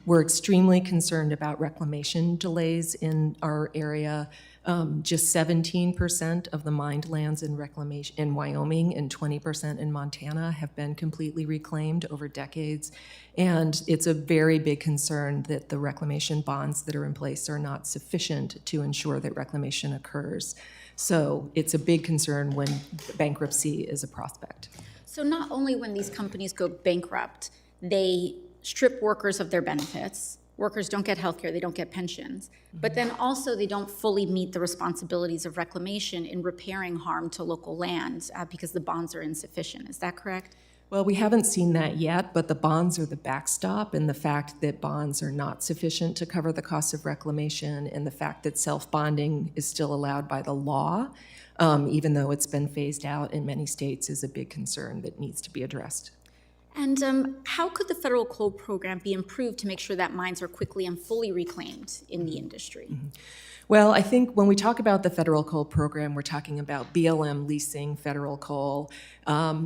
We're extremely concerned about reclamation delays in our area. Just 17% of the mined lands in reclamation in Wyoming and 20% in Montana have been completely reclaimed over decades. And it's a very big concern that the reclamation bonds that are in place are not sufficient to ensure that reclamation occurs. So it's a big concern when bankruptcy is a prospect. So not only when these companies go bankrupt, they strip workers of their benefits. Workers don't get healthcare, they don't get pensions. But then also they don't fully meet the responsibilities of reclamation in repairing harm to local land because the bonds are insufficient. Is that correct? Well, we haven't seen that yet, but the bonds are the backstop, and the fact that bonds are not sufficient to cover the cost of reclamation, and the fact that self-bonding is still allowed by the law, even though it's been phased out in many states, is a big concern that needs to be addressed. And how could the federal coal program be improved to make sure that mines are quickly and fully reclaimed in the industry? Well, I think when we talk about the federal coal program, we're talking about BLM leasing federal coal.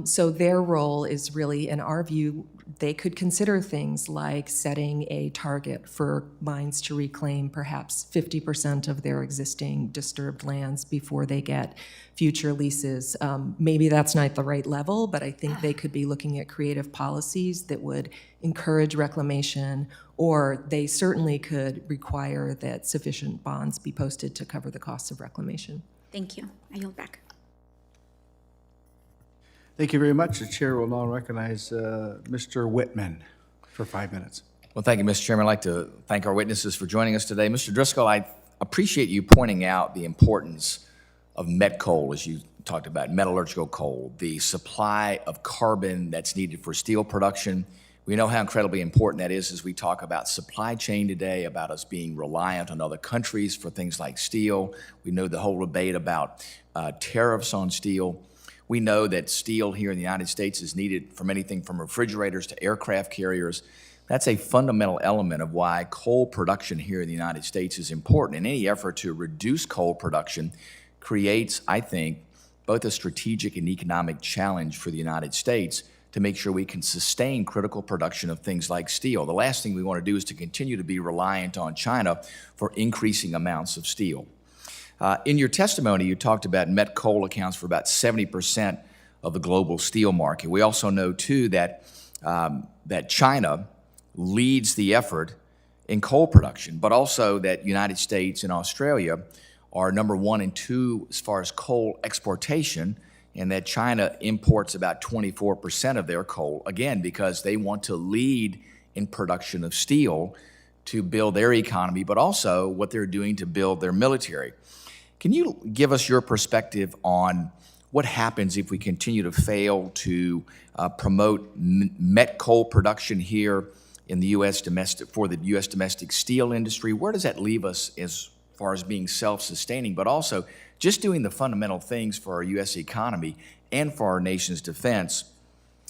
So their role is really, in our view, they could consider things like setting a target for mines to reclaim perhaps 50% of their existing disturbed lands before they get future leases. Maybe that's not the right level, but I think they could be looking at creative policies that would encourage reclamation, or they certainly could require that sufficient bonds be posted to cover the costs of reclamation. Thank you. I yield back. Thank you very much. The chair will now recognize Mr. Whitman for 5 minutes. Well, thank you, Mr. Chairman. I'd like to thank our witnesses for joining us today. Mr. Driscoll, I appreciate you pointing out the importance of met coal, as you talked about, metallurgical coal, the supply of carbon that's needed for steel production. We know how incredibly important that is as we talk about supply chain today, about us being reliant on other countries for things like steel. We know the whole debate about tariffs on steel. We know that steel here in the United States is needed from anything from refrigerators to aircraft carriers. That's a fundamental element of why coal production here in the United States is important. And any effort to reduce coal production creates, I think, both a strategic and economic challenge for the United States to make sure we can sustain critical production of things like steel. The last thing we want to do is to continue to be reliant on China for increasing amounts of steel. In your testimony, you talked about met coal accounts for about 70% of the global steel market. We also know, too, that China leads the effort in coal production, but also that United States and Australia are number 1 and 2 as far as coal exportation, and that China imports about 24% of their coal, again, because they want to lead in production of steel to build their economy, but also what they're doing to build their military. Can you give us your perspective on what happens if we continue to fail to promote met coal production here in the U.S. for the U.S. domestic steel industry? Where does that leave us as far as being self-sustaining, but also just doing the fundamental things for our U.S. economy and for our nation's defense.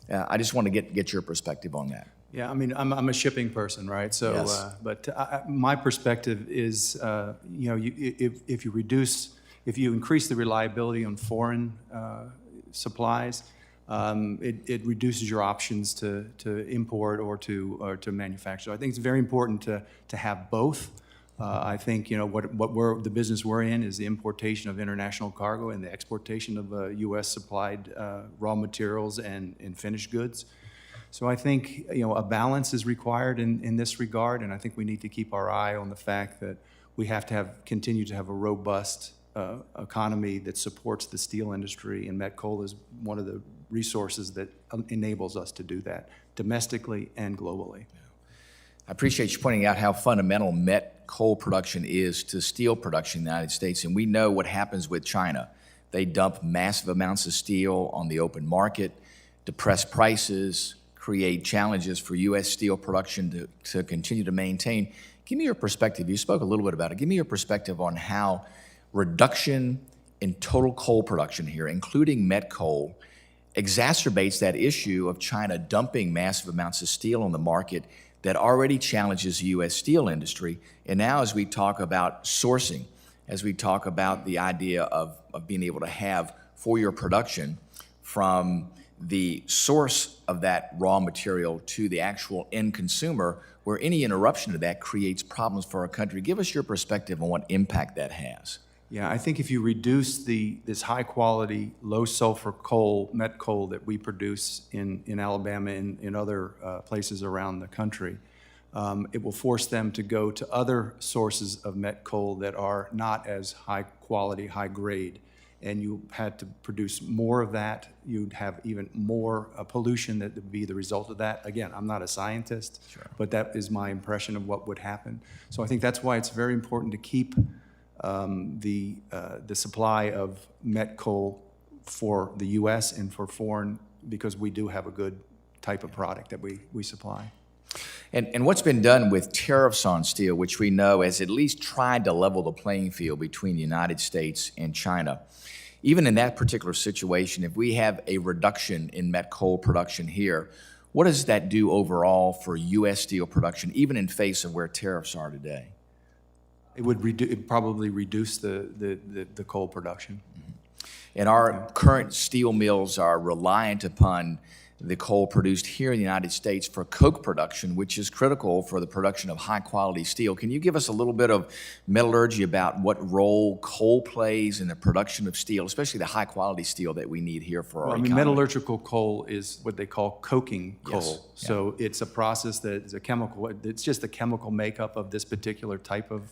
I just want to get your perspective on that. Yeah, I mean, I'm a shipping person, right? So, Yes. My perspective is, if you increase the reliability on foreign supplies, it reduces your options to import or to manufacture. I think it's very important to have both. I think the business we're in is the importation of international cargo and the exportation of U.S. supplied raw materials and finished goods. So I think a balance is required in this regard, and I think we need to keep our eye on the fact that we have to continue to have a robust economy that supports the steel industry, and met coal is one of the resources that enables us to do that domestically and globally. I appreciate you pointing out how fundamental met coal production is to steel production in the United States, and we know what happens with China. They dump massive amounts of steel on the open market, depress prices, create challenges for U.S. steel production to continue to maintain. Give me your perspective. You spoke a little bit about it. Give me your perspective on how reduction in total coal production here, including met coal, exacerbates that issue of China dumping massive amounts of steel on the market that already challenges the U.S. steel industry. And now as we talk about sourcing, as we talk about the idea of being able to have for your production from the source of that raw material to the actual end consumer, where any interruption to that creates problems for our country. Give us your perspective on what impact that has. Yeah, I think if you reduce this high-quality, low-sulfur coal, met coal that we produce in Alabama and in other places around the country, it will force them to go to other sources of met coal that are not as high-quality, high-grade. And you had to produce more of that, you'd have even more pollution that would be the result of that. Again, I'm not a scientist, but that is my impression of what would happen. So I think that's why it's very important to keep the supply of met coal for the U.S. and for foreign, because we do have a good type of product that we supply. And what's been done with tariffs on steel, which we know has at least tried to level the playing field between the United States and China. Even in that particular situation, if we have a reduction in met coal production here, what does that do overall for U.S. steel production, even in face of where tariffs are today? It would probably reduce the coal production. And our current steel mills are reliant upon the coal produced here in the United States for coke production, which is critical for the production of high-quality steel. Can you give us a little bit of metallurgy about what role coal plays in the production of steel, especially the high-quality steel that we need here for our economy? Metallurgical coal is what they call coking coal. Yes. So it's a process that is a chemical, it's just the chemical makeup of this particular type of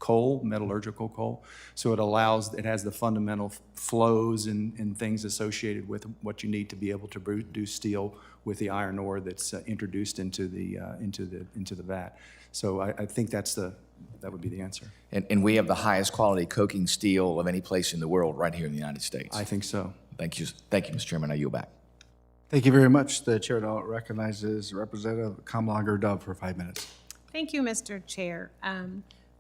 coal, metallurgical coal. So it has the fundamental flows and things associated with what you need to be able to produce steel with the iron ore that's introduced into the vat. So I think that would be the answer. And we have the highest quality coking steel of any place in the world right here in the United States. I think so. Thank you, Mr. Chairman. I yield back. Thank you very much. The chair now recognizes Representative Kamlager-Dove for 5 minutes. Thank you, Mr. Chair.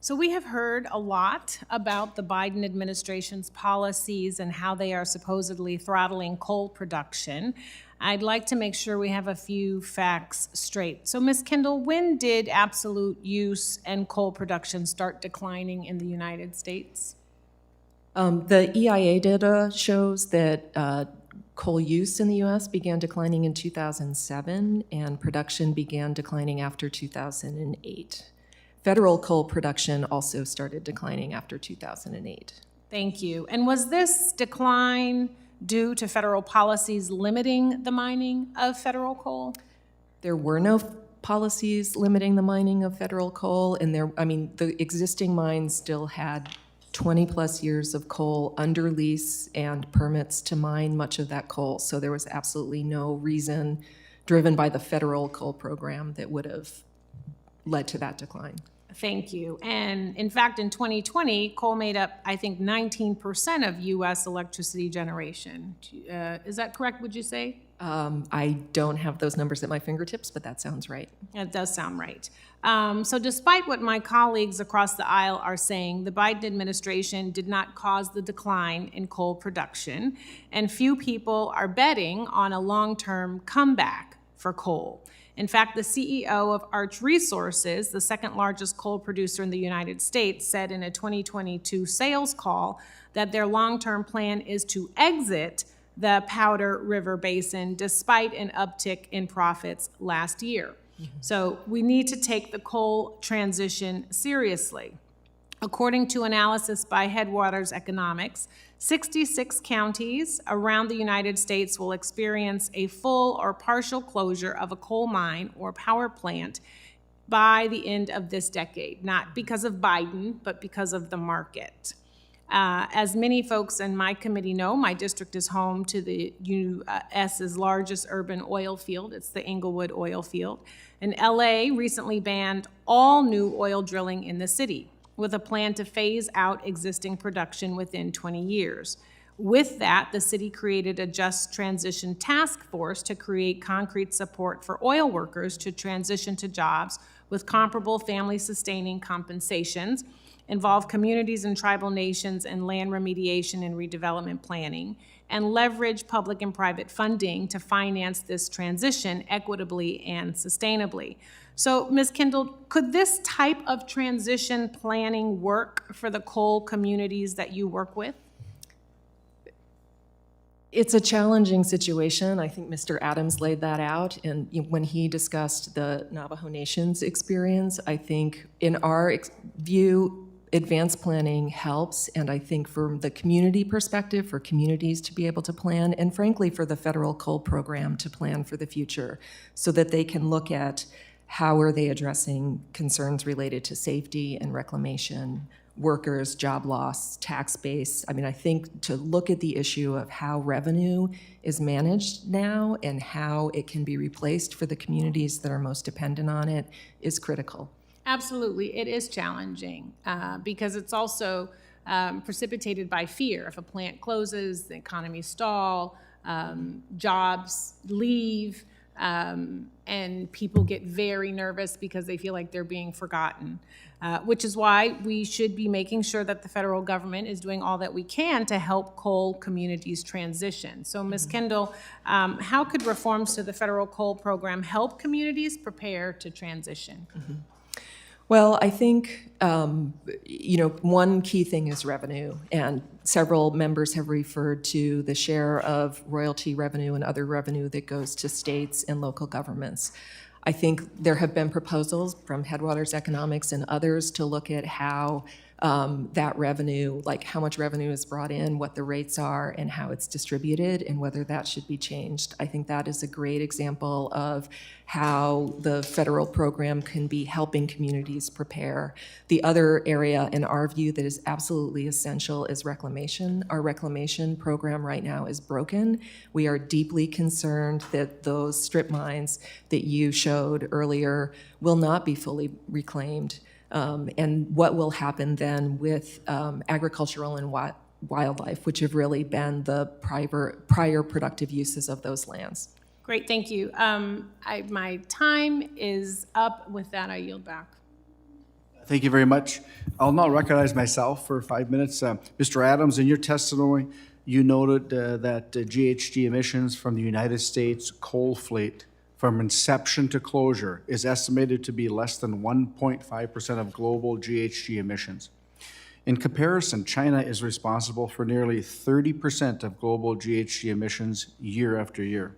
So we have heard a lot about the Biden administration's policies and how they are supposedly throttling coal production. I'd like to make sure we have a few facts straight. So, Ms. Kendall, when did absolute use and coal production start declining in the United States? The EIA data shows that coal use in the U.S. began declining in 2007, and production began declining after 2008. Federal coal production also started declining after 2008. Thank you. And was this decline due to federal policies limiting the mining of federal coal? There were no policies limiting the mining of federal coal, and the existing mines still had 20-plus years of coal under lease and permits to mine much of that coal. So there was absolutely no reason driven by the federal coal program that would have led to that decline. Thank you. And in fact, in 2020, coal made up, I think, 19% of U.S. electricity generation. Is that correct, would you say? I don't have those numbers at my fingertips, but that sounds right. That does sound right. So despite what my colleagues across the aisle are saying, the Biden administration did not cause the decline in coal production, and few people are betting on a long-term comeback for coal. In fact, the CEO of Arch Resources, the second largest coal producer in the United States, said in a 2022 sales call that their long-term plan is to exit the Powder River Basin despite an uptick in profits last year. So we need to take the coal transition seriously. According to analysis by Headwaters Economics, 66 counties around the United States will experience a full or partial closure of a coal mine or power plant by the end of this decade, not because of Biden, but because of the market. As many folks in my committee know, my district is home to the U.S.'s largest urban oil field. It's the Inglewood oil field. And L.A. recently banned all new oil drilling in the city, with a plan to phase out existing production within 20 years. With that, the city created a Just Transition Task Force to create concrete support for oil workers to transition to jobs with comparable family-sustaining compensations, involve communities and tribal nations in land remediation and redevelopment planning, and leverage public and private funding to finance this transition equitably and sustainably. So, Ms. Kendall, could this type of transition planning work for the coal communities that you work with? It's a challenging situation. I think Mr. Adams laid that out. And when he discussed the Navajo Nation's experience, I think in our view, advanced planning helps. And I think from the community perspective, for communities to be able to plan, and frankly, for the federal coal program to plan for the future so that they can look at how are they addressing concerns related to safety and reclamation, workers, job loss, tax base. I mean, I think to look at the issue of how revenue is managed now and how it can be replaced for the communities that are most dependent on it is critical. Absolutely, it is challenging because it's also precipitated by fear. If a plant closes, the economy stall, jobs leave, and people get very nervous because they feel like they're being forgotten, which is why we should be making sure that the federal government is doing all that we can to help coal communities transition. So, Ms. Kendall, how could reforms to the federal coal program help communities prepare to transition? Well, I think, one key thing is revenue, and several members have referred to the share of royalty revenue and other revenue that goes to states and local governments. I think there have been proposals from Headwaters Economics and others to look at how that revenue, like how much revenue is brought in, what the rates are, and how it's distributed, and whether that should be changed. I think that is a great example of how the federal program can be helping communities prepare. The other area, in our view, that is absolutely essential is reclamation. Our reclamation program right now is broken. We are deeply concerned that those strip mines that you showed earlier will not be fully reclaimed. And what will happen then with agricultural and wildlife, which have really been the prior productive uses of those lands. Great, thank you. My time is up. With that, I yield back. Thank you very much. I'll now recognize myself for 5 minutes. Mr. Adams, in your testimony, you noted that GHG emissions from the United States coal fleet from inception to closure is estimated to be less than 1.5% of global GHG emissions. In comparison, China is responsible for nearly 30% of global GHG emissions year after year.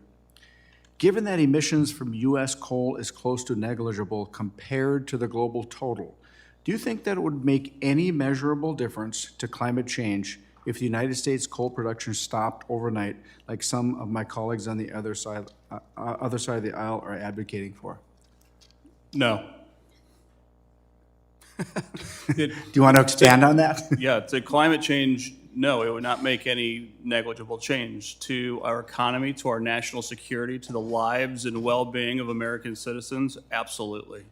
Given that emissions from U.S. coal is close to negligible compared to the global total, do you think that it would make any measurable difference to climate change if the United States coal production stopped overnight, like some of my colleagues on the other side of the aisle are advocating for? No. Do you want to expand on that? Yeah, to climate change, no, it would not make any negligible change to our economy, to our national security, to the lives and well-being of American citizens. Absolutely.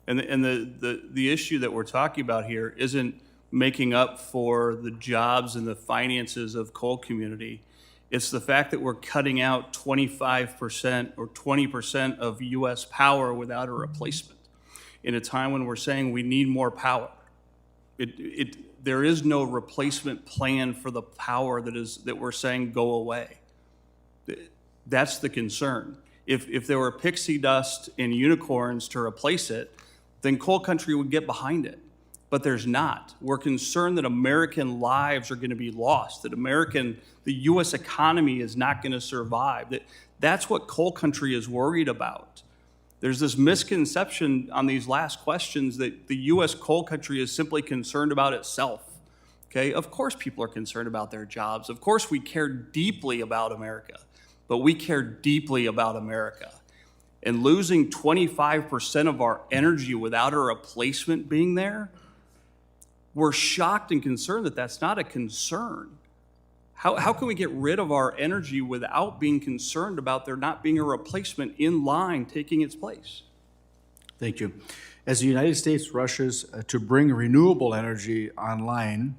And the issue that we're talking about here isn't making up for the jobs and the finances of coal community. It's the fact that we're cutting out 25% or 20% of U.S. power without a replacement in a time when we're saying we need more power. There is no replacement plan for the power that we're saying go away. That's the concern. If there were pixie dust and unicorns to replace it, then coal country would get behind it. But there's not. We're concerned that American lives are going to be lost, that the U.S. economy is not going to survive. That's what coal country is worried about. There's this misconception on these last questions that the U.S. coal country is simply concerned about itself. Okay, of course people are concerned about their jobs. Of course we care deeply about America, but we care deeply about America. And losing 25% of our energy without a replacement being there, we're shocked and concerned that that's not a concern. How can we get rid of our energy without being concerned about there not being a replacement in line taking its place? Thank you. As the United States rushes to bring renewable energy online,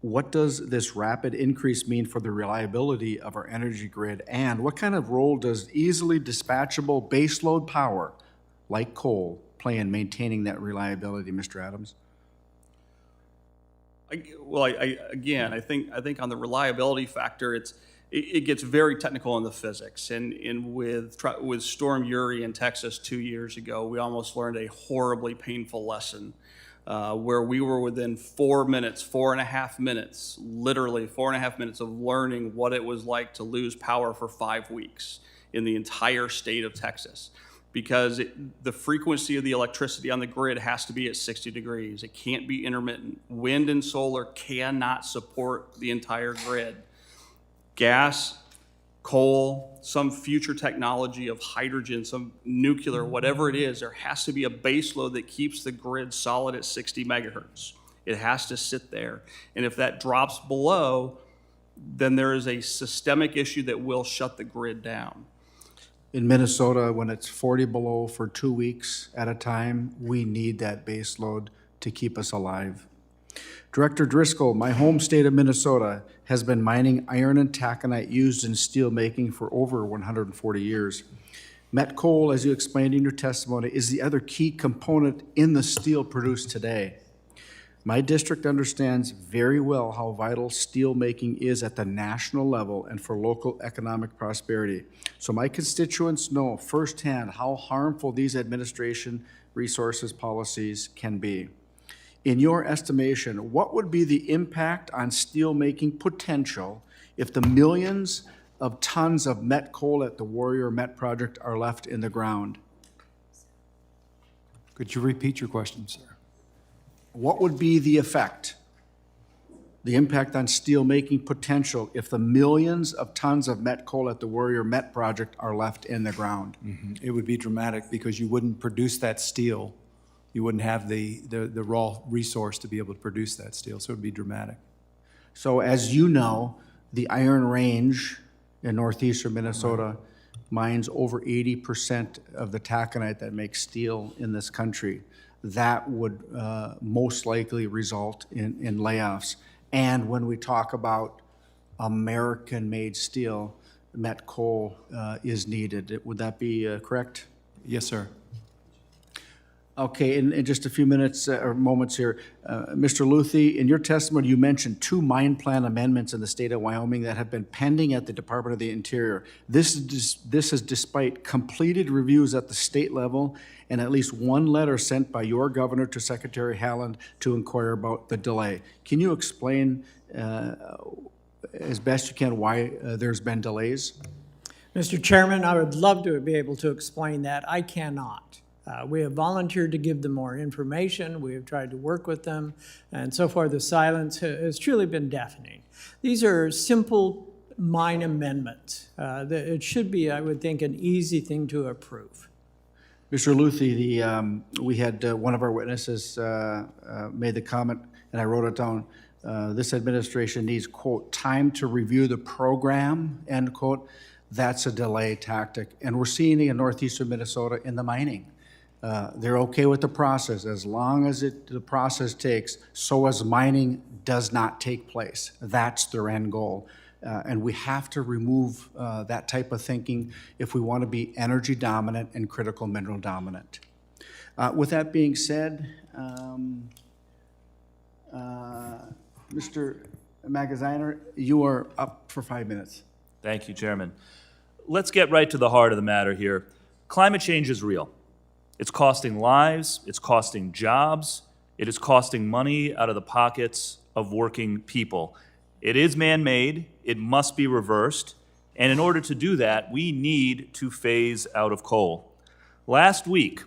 what does this rapid increase mean for the reliability of our energy grid? And what kind of role does easily dispatchable baseload power, like coal, play in maintaining that reliability, Mr. Adams? I think on the reliability factor, it gets very technical in the physics. And with Storm Uri in Texas 2 years ago, we almost learned a horribly painful lesson where we were within 4.5 minutes, literally 4.5 minutes of learning what it was like to lose power for 5 weeks in the entire state of Texas. Because the frequency of the electricity on the grid has to be at 60 degrees. It can't be intermittent. Wind and solar cannot support the entire grid. Gas, coal, some future technology of hydrogen, some nuclear, whatever it is, there has to be a base load that keeps the grid solid at 60 megahertz. It has to sit there. And if that drops below, then there is a systemic issue that will shut the grid down. In Minnesota, when it's 40 below for 2 weeks at a time, we need that base load to keep us alive. Director Driscoll, my home state of Minnesota has been mining iron and taconite used in steel making for over 140 years. Met coal, as you explained in your testimony, is the other key component in the steel produced today. My district understands very well how vital steel making is at the national level and for local economic prosperity. So my constituents know firsthand how harmful these administration resources policies can be. In your estimation, what would be the impact on steel making potential if the millions of tons of met coal at the Warrior Met Project are left in the ground? Could you repeat your question, sir? What would be the effect, the impact on steel making potential if the millions of tons of met coal at the Warrior Met Project are left in the ground? It would be dramatic because you wouldn't produce that steel. You wouldn't have the raw resource to be able to produce that steel, so it would be dramatic. So as you know, the Iron Range in northeastern Minnesota mines over 80% of the taconite that makes steel in this country. That would most likely result in layoffs. And when we talk about American-made steel, met coal is needed. Would that be correct? Yes, sir. Okay, in just a few minutes or moments here, Mr. Luthi, in your testimony, you mentioned 2 mine plan amendments in the state of Wyoming that have been pending at the Department of the Interior. This is despite completed reviews at the state level and at least 1 letter sent by your governor to Secretary Haaland to inquire about the delay. Can you explain as best you can why there's been delays? Mr. Chairman, I would love to be able to explain that. I cannot. We have volunteered to give them more information. We have tried to work with them. And so far, the silence has truly been deafening. These are simple mine amendments. It should be, I would think, an easy thing to approve. Mr. Luthi, we had one of our witnesses made the comment, and I wrote it down. This administration needs, quote, time to review the program, end quote. That's a delay tactic. And we're seeing it in northeastern Minnesota in the mining. They're okay with the process as long as the process takes, so as mining does not take place. That's their end goal. And we have to remove that type of thinking if we want to be energy dominant and critical mineral dominant. With that being said, Mr. Magaziner, you are up for 5 minutes. Thank you, Chairman. Let's get right to the heart of the matter here. Climate change is real. It's costing lives, it's costing jobs, it is costing money out of the pockets of working people. It is man-made, it must be reversed, and in order to do that, we need to phase out of coal. Last week,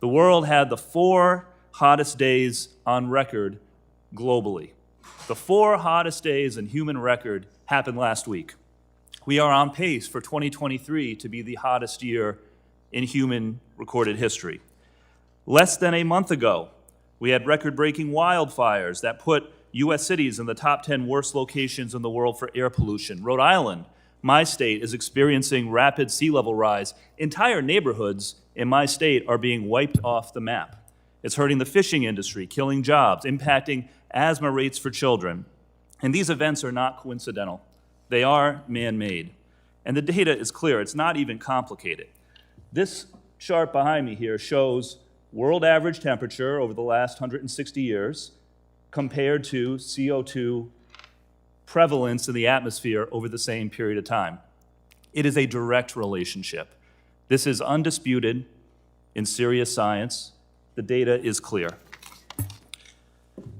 the world had the 4 hottest days on record globally. The 4 hottest days in human record happened last week. We are on pace for 2023 to be the hottest year in human recorded history. Less than a month ago, we had record-breaking wildfires that put U.S. cities in the top 10 worst locations in the world for air pollution. Rhode Island, my state, is experiencing rapid sea level rise. Entire neighborhoods in my state are being wiped off the map. It's hurting the fishing industry, killing jobs, impacting asthma rates for children. And these events are not coincidental. They are man-made. And the data is clear. It's not even complicated. This chart behind me here shows world average temperature over the last 160 years compared to CO2 prevalence in the atmosphere over the same period of time. It is a direct relationship. This is undisputed in serious science. The data is clear.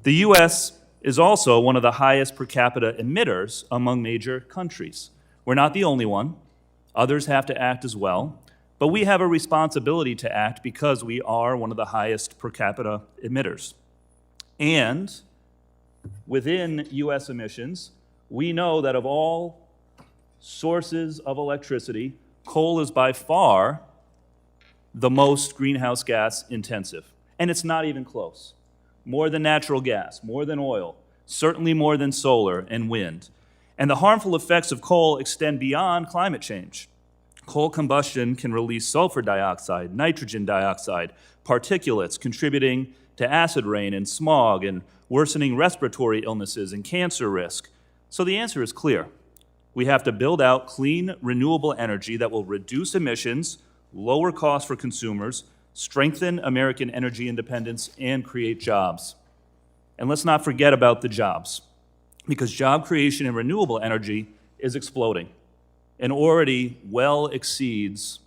The U.S. is also one of the highest per capita emitters among major countries. We're not the only one. Others have to act as well. But we have a responsibility to act because we are one of the highest per capita emitters. And within U.S. emissions, we know that of all sources of electricity, coal is by far the most greenhouse gas intensive. And it's not even close. More than natural gas, more than oil, certainly more than solar and wind. And the harmful effects of coal extend beyond climate change. Coal combustion can release sulfur dioxide, nitrogen dioxide, particulates contributing to acid rain and smog and worsening respiratory illnesses and cancer risk. So the answer is clear. We have to build out clean, renewable energy that will reduce emissions, lower costs for consumers, strengthen American energy independence, and create jobs. And let's not forget about the jobs, because job creation in renewable energy is exploding and already well exceeds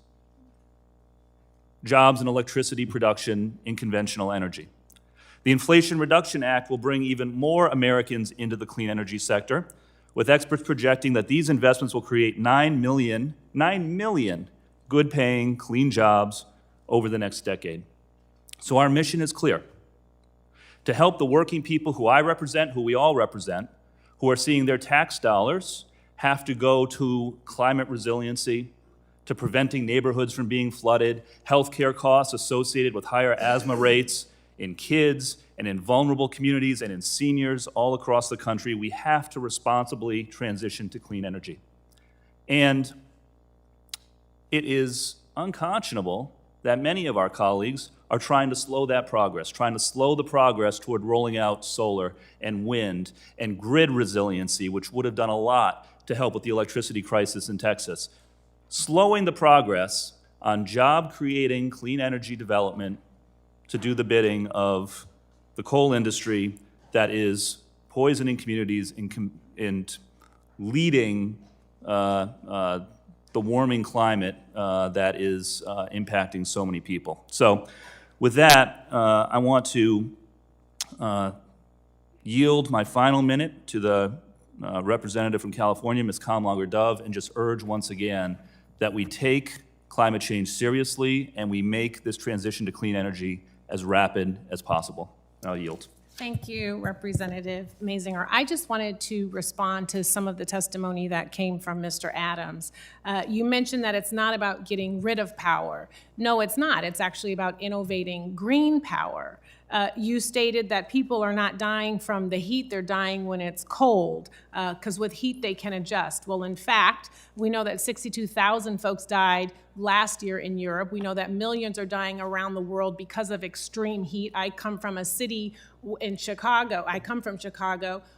jobs in electricity production in conventional energy. The Inflation Reduction Act will bring even more Americans into the clean energy sector, with experts projecting that these investments will create 9 million good-paying, clean jobs over the next decade. So our mission is clear: to help the working people who I represent, who we all represent, who are seeing their tax dollars have to go to climate resiliency, to preventing neighborhoods from being flooded, healthcare costs associated with higher asthma rates in kids and in vulnerable communities and in seniors all across the country. We have to responsibly transition to clean energy. And it is unconscionable that many of our colleagues are trying to slow that progress, trying to slow the progress toward rolling out solar and wind and grid resiliency, which would have done a lot to help with the electricity crisis in Texas. Slowing the progress on job-creating clean energy development to do the bidding of the coal industry that is poisoning communities and leading the warming climate that is impacting so many people. So with that, I want to yield my final minute to the representative from California, Ms. Kamlager-Dove, and just urge once again that we take climate change seriously and we make this transition to clean energy as rapid as possible. I'll yield. Thank you, Representative Mazinger. I just wanted to respond to some of the testimony that came from Mr. Adams. You mentioned that it's not about getting rid of power. No, it's not. It's actually about innovating green power. You stated that people are not dying from the heat, they're dying when it's cold, because with heat they can adjust. Well, in fact, we know that 62,000 folks died last year in Europe. We know that millions are dying around the world because of extreme heat. I come from a city in Chicago,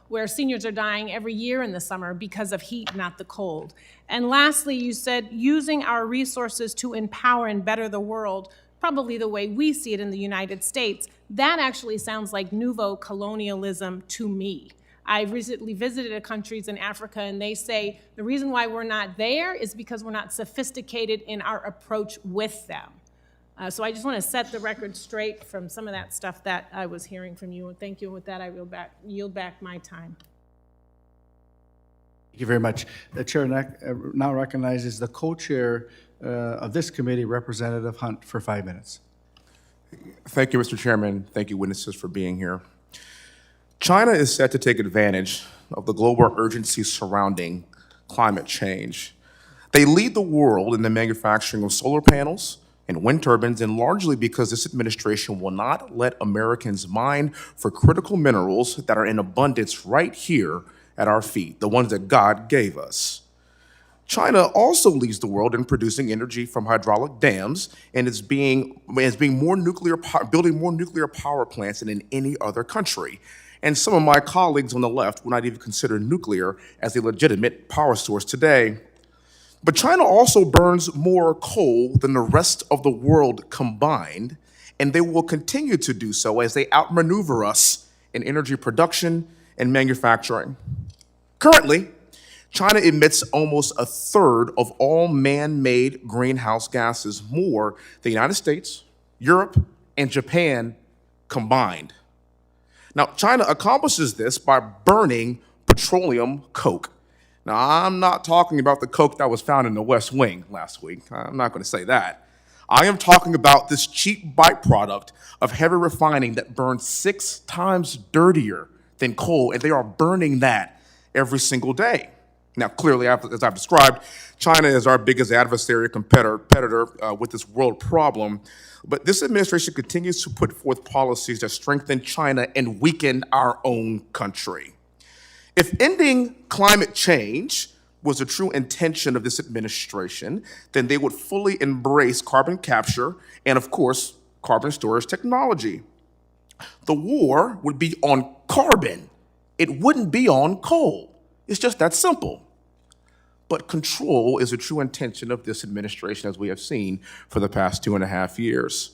where seniors are dying every year in the summer because of heat, not the cold. And lastly, you said using our resources to empower and better the world, probably the way we see it in the United States. That actually sounds like nouveau colonialism to me. I recently visited countries in Africa, and they say the reason why we're not there is because we're not sophisticated in our approach with them. So I just want to set the record straight from some of that stuff that I was hearing from you. And thank you. And with that, I will yield back my time. Thank you very much. The chair now recognizes the co-chair of this committee, Representative Hunt, for 5 minutes. Thank you, Mr. Chairman. Thank you, witnesses, for being here. China is set to take advantage of the global urgency surrounding climate change. They lead the world in the manufacturing of solar panels and wind turbines, and largely because this administration will not let Americans mine for critical minerals that are in abundance right here at our feet, the ones that God gave us. China also leads the world in producing energy from hydraulic dams and is building more nuclear power plants than in any other country. And some of my colleagues on the left will not even consider nuclear as a legitimate power source today. But China also burns more coal than the rest of the world combined, and they will continue to do so as they outmaneuver us in energy production and manufacturing. Currently, China emits almost a third of all man-made greenhouse gases, more than the United States, Europe, and Japan combined. Now, China accomplishes this by burning petroleum coke. Now, I'm not talking about the coke that was found in the West Wing last week. I'm not going to say that. I am talking about this cheap byproduct of heavy refining that burns 6 times dirtier than coal, and they are burning that every single day. Now, clearly, as I've described, China is our biggest adversary, competitor with this world problem. But this administration continues to put forth policies that strengthen China and weaken our own country. If ending climate change was the true intention of this administration, then they would fully embrace carbon capture and, of course, carbon storage technology. The war would be on carbon. It wouldn't be on coal. It's just that simple. But control is a true intention of this administration, as we have seen for the past 2.5 years.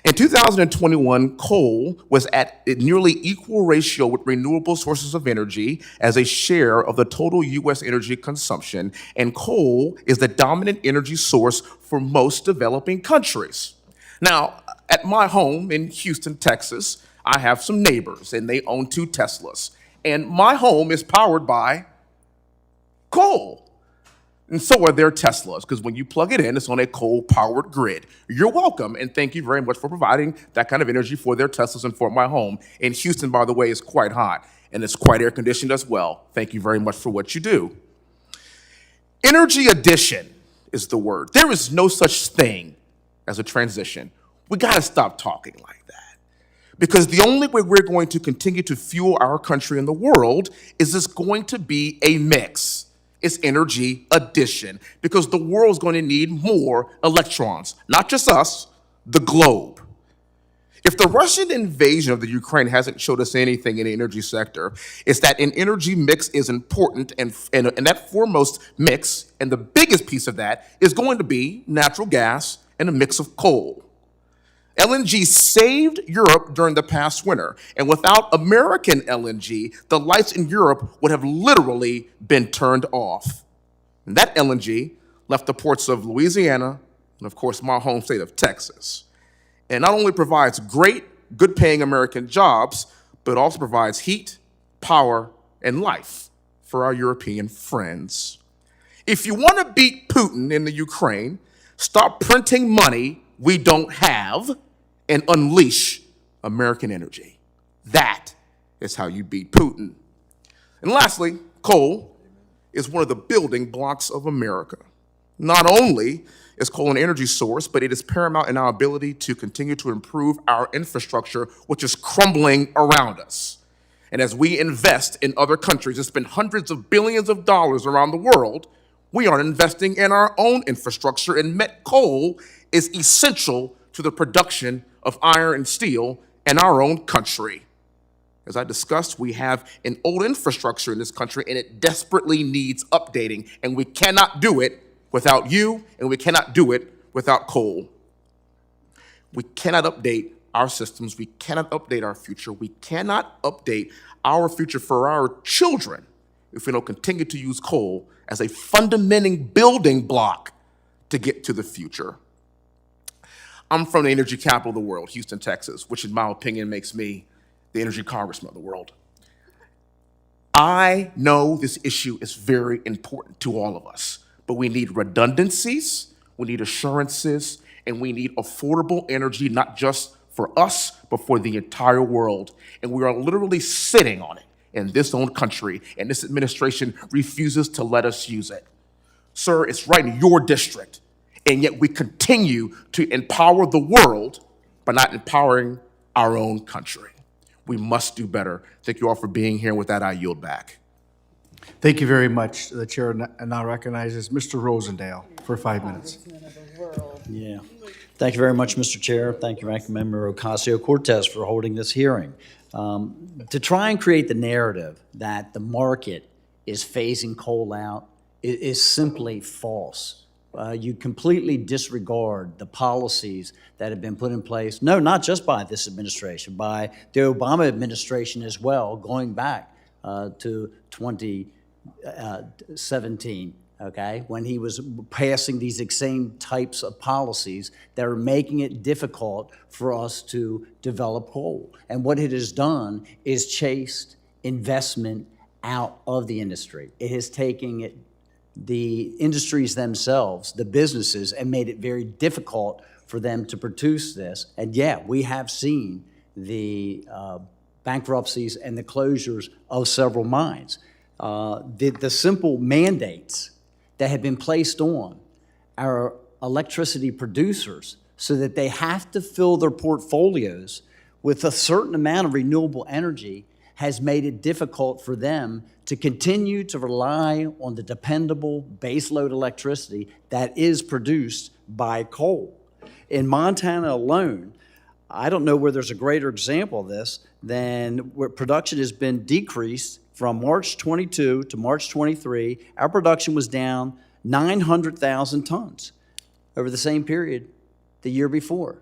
In 2021, coal was at a nearly equal ratio with renewable sources of energy as a share of the total U.S. energy consumption, and coal is the dominant energy source for most developing countries. Now, at my home in Houston, Texas, I have some neighbors, and they own 2 Teslas. And my home is powered by coal. And so are their Teslas, because when you plug it in, it's on a coal-powered grid. You're welcome, and thank you very much for providing that kind of energy for their Teslas and for my home. And Houston, by the way, is quite hot, and it's quite air-conditioned as well. Thank you very much for what you do. Energy addition is the word. There is no such thing as a transition. We got to stop talking like that, because the only way we're going to continue to fuel our country and the world is it's going to be a mix. It's energy addition, because the world's going to need more electrons, not just us, the globe. If the Russian invasion of the Ukraine hasn't showed us anything in the energy sector, it's that an energy mix is important, and that foremost mix, and the biggest piece of that, is going to be natural gas and a mix of coal. LNG saved Europe during the past winter, and without American LNG, the lights in Europe would have literally been turned off. And that LNG left the ports of Louisiana and, of course, my home state of Texas. And not only provides great, good-paying American jobs, but also provides heat, power, and life for our European friends. If you want to beat Putin in the Ukraine, stop printing money we don't have and unleash American energy. That is how you beat Putin. And lastly, coal is one of the building blocks of America. Not only is coal an energy source, but it is paramount in our ability to continue to improve our infrastructure, which is crumbling around us. And as we invest in other countries and spend hundreds of billions of dollars around the world, we are investing in our own infrastructure, and met coal is essential to the production of iron and steel in our own country. As I discussed, we have an old infrastructure in this country, and it desperately needs updating, and we cannot do it without you, and we cannot do it without coal. We cannot update our systems. We cannot update our future. We cannot update our future for our children if we don't continue to use coal as a fundamental building block to get to the future. I'm from the energy capital of the world, Houston, Texas, which in my opinion makes me the energy congressman of the world. I know this issue is very important to all of us, but we need redundancies, we need assurances, and we need affordable energy, not just for us, but for the entire world. And we are literally sitting on it in this own country, and this administration refuses to let us use it. Sir, it's right in your district, and yet we continue to empower the world by not empowering our own country. We must do better. Thank you all for being here. With that, I yield back. Thank you very much. The chair now recognizes Mr. Rosendale for 5 minutes. Yeah. Thank you very much, Mr. Chair. Thank you, Ranking Member Ocasio-Cortez, for holding this hearing. To try and create the narrative that the market is phasing coal out is simply false. You completely disregard the policies that have been put in place, no, not just by this administration, by the Obama administration as well, going back to 2017, okay, when he was passing these same types of policies that are making it difficult for us to develop coal. And what it has done is chased investment out of the industry. It has taken the industries themselves, the businesses, and made it very difficult for them to produce this. And yeah, we have seen the bankruptcies and the closures of several mines. The simple mandates that have been placed on our electricity producers so that they have to fill their portfolios with a certain amount of renewable energy has made it difficult for them to continue to rely on the dependable baseload electricity that is produced by coal. In Montana alone, I don't know where there's a greater example of this than where production has been decreased from March 22 to March 23. Our production was down 900,000 tons over the same period the year before.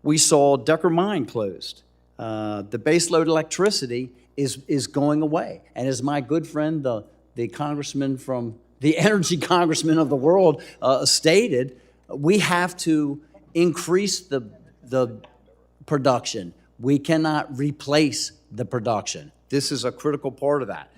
We saw Decker Mine closed. The baseload electricity is going away. And as my good friend, the congressman from the energy congressman of the world stated, we have to increase the production. We cannot replace the production. This is a critical part of that.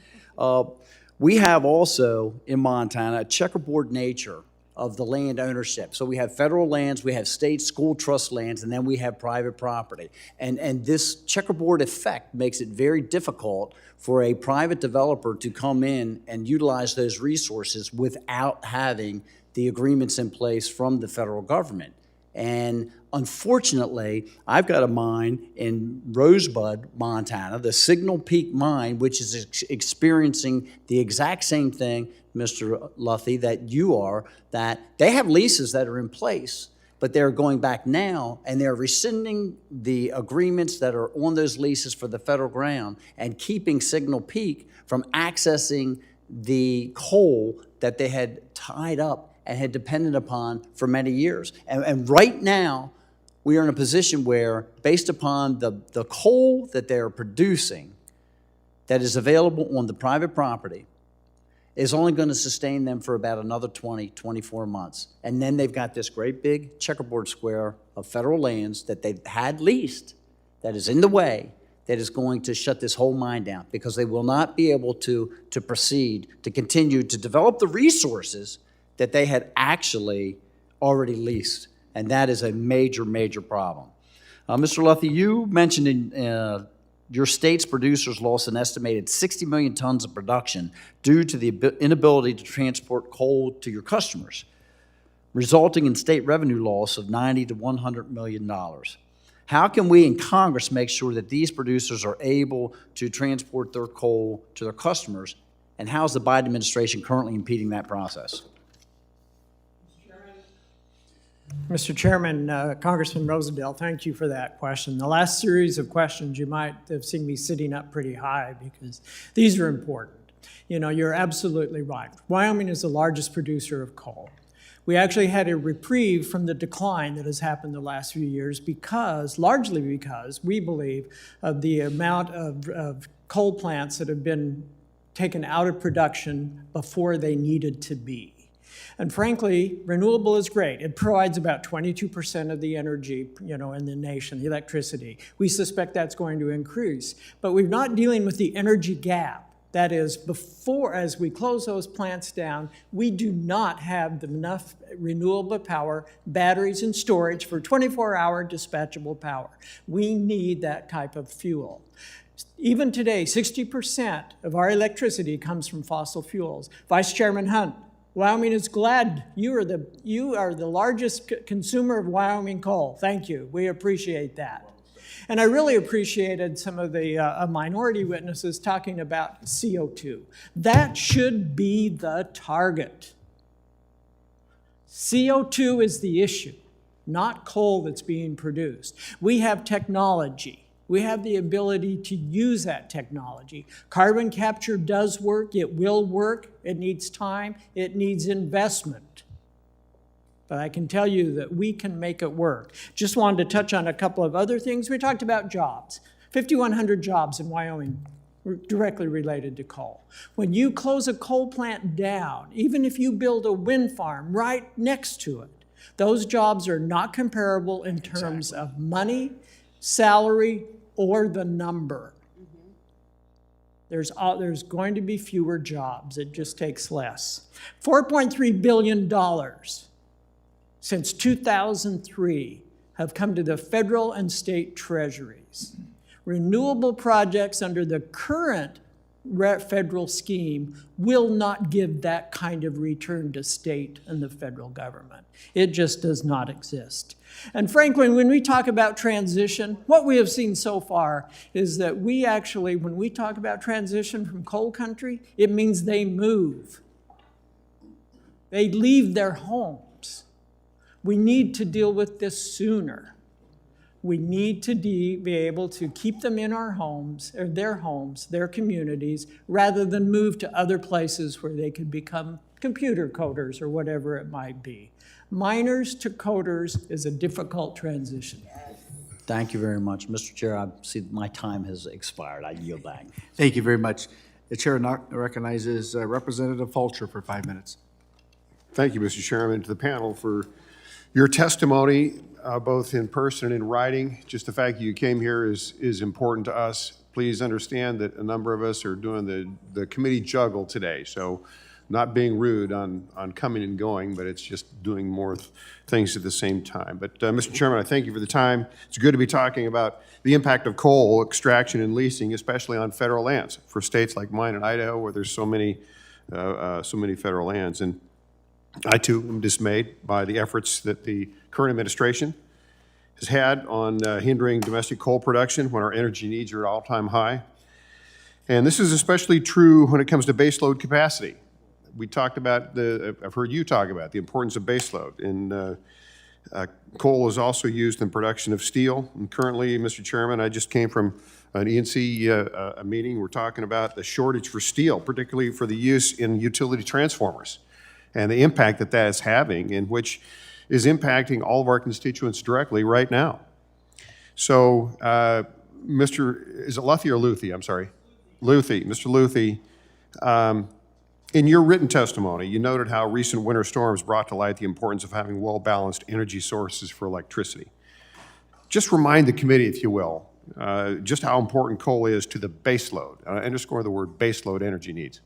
We have also in Montana a checkerboard nature of the land ownership. So we have federal lands, we have state school trust lands, and then we have private property. And this checkerboard effect makes it very difficult for a private developer to come in and utilize those resources without having the agreements in place from the federal government. And unfortunately, I've got a mine in Rosebud, Montana, the Signal Peak mine, which is experiencing the exact same thing, Mr. Luthi, that you are, that they have leases that are in place, but they're going back now and they're rescinding the agreements that are on those leases for the federal ground and keeping Signal Peak from accessing the coal that they had tied up and had depended upon for many years. And right now, we are in a position where, based upon the coal that they're producing that is available on the private property, is only going to sustain them for about another 20, 24 months. And then they've got this great big checkerboard square of federal lands that they've had leased that is in the way, that is going to shut this whole mine down because they will not be able to proceed, to continue to develop the resources that they had actually already leased. And that is a major, major problem. Mr. Luthi, you mentioned in your state's producers lost an estimated 60 million tons of production due to the inability to transport coal to your customers. resulting in state revenue loss of $90 to $100 million. How can we in Congress make sure that these producers are able to transport their coal to their customers, and how is the Biden administration currently impeding that process? Mr. Chairman, Congressman Rosedale, thank you for that question. The last series of questions, you might have seen me sitting up pretty high because these are important. You know, you're absolutely right. Wyoming is the largest producer of coal. We actually had a reprieve from the decline that has happened the last few years largely because we believe of the amount of coal plants that have been taken out of production before they needed to be. And frankly, renewable is great. It provides about 22% of the energy, in the nation, the electricity. We suspect that's going to increase. But we're not dealing with the energy gap. That is, as we close those plants down, we do not have enough renewable power, batteries, and storage for 24-hour dispatchable power. We need that type of fuel. Even today, 60% of our electricity comes from fossil fuels. Vice Chairman Hunt, Wyoming is glad you are the largest consumer of Wyoming coal. Thank you. We appreciate that. And I really appreciated some of the minority witnesses talking about CO2. That should be the target. CO2 is the issue, not coal that's being produced. We have technology. We have the ability to use that technology. Carbon capture does work. It will work. It needs time. It needs investment. But I can tell you that we can make it work. Just wanted to touch on a couple of other things. We talked about jobs. 5,100 jobs in Wyoming directly related to coal. When you close a coal plant down, even if you build a wind farm right next to it, those jobs are not comparable in terms of money, salary, or the number. There's going to be fewer jobs. It just takes less. $4.3 billion since 2003 have come to the federal and state treasuries. Renewable projects under the current federal scheme will not give that kind of return to state and the federal government. It just does not exist. And frankly, when we talk about transition, what we have seen so far is that when we talk about transition from coal country, it means they move. They leave their homes. We need to deal with this sooner. We need to be able to keep them in our homes, or their communities, rather than move to other places where they could become computer coders or whatever it might be. Miners to coders is a difficult transition. Thank you very much. Mr. Chair, I see my time has expired. I yield back. Thank you very much. The chair recognizes Representative Fulcher for 5 minutes. Thank you, Mr. Chairman, to the panel for your testimony, both in person and in writing. Just the fact that you came here is important to us. Please understand that a number of us are doing the committee juggle today, so not being rude on coming and going, but it's just doing more things at the same time. But Mr. Chairman, I thank you for the time. It's good to be talking about the impact of coal extraction and leasing, especially on federal lands for states like mine and Idaho, where there's so many federal lands. And I, too, am dismayed by the efforts that the current administration has had on hindering domestic coal production when our energy needs are at all-time high. And this is especially true when it comes to baseload capacity. We talked about I've heard you talk about the importance of baseload. And coal is also used in production of steel. And currently, Mr. Chairman, I just came from an ENC meeting. We're talking about the shortage for steel, particularly for the use in utility transformers, and the impact that is having, and which is impacting all of our constituents directly right now. So, is it Luthi or Luthi? I'm sorry. Luthi. Mr. Luthi, in your written testimony, you noted how recent winter storms brought to light the importance of having well-balanced energy sources for electricity. Just remind the committee, if you will, just how important coal is to the baseload. Underscore the word baseload energy needs.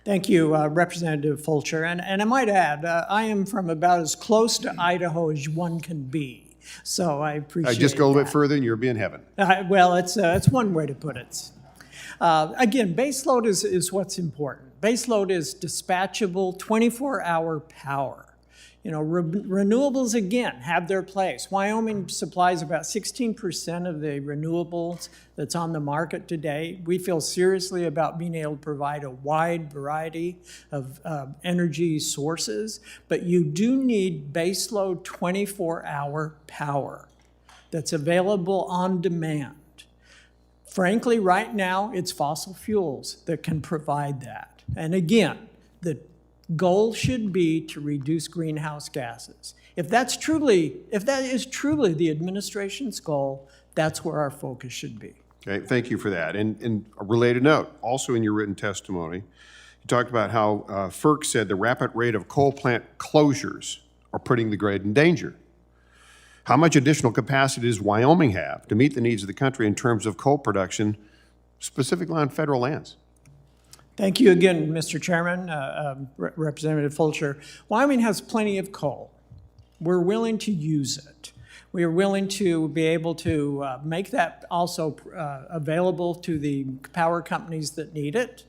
Thank you, Representative Fulcher. And I might add, I am from about as close to Idaho as one can be. So I appreciate Just go a little that. bit further and you'll be in heaven. Well, it's one way to put it. Again, baseload is what's important. Baseload is dispatchable 24-hour power. Renewables, again, have their place. Wyoming supplies about 16% of the renewables that's on the market today. We feel seriously about being able to provide a wide variety of energy sources, but you do need baseload 24-hour power that's available on demand. Frankly, right now, it's fossil fuels that can provide that. And again, the goal should be to reduce greenhouse gases. If that is truly the administration's goal, that's where our focus should be. Okay, thank you for that. And a related note, also in your written testimony, you talked about how FERC said the rapid rate of coal plant closures are putting the grid in danger. How much additional capacity does Wyoming have to meet the needs of the country in terms of coal production, specifically on federal lands? Thank you again, Mr. Chairman, Representative Fulcher. Wyoming has plenty of coal. We're willing to use it. We are willing to be able to make that also available to the power companies that need it,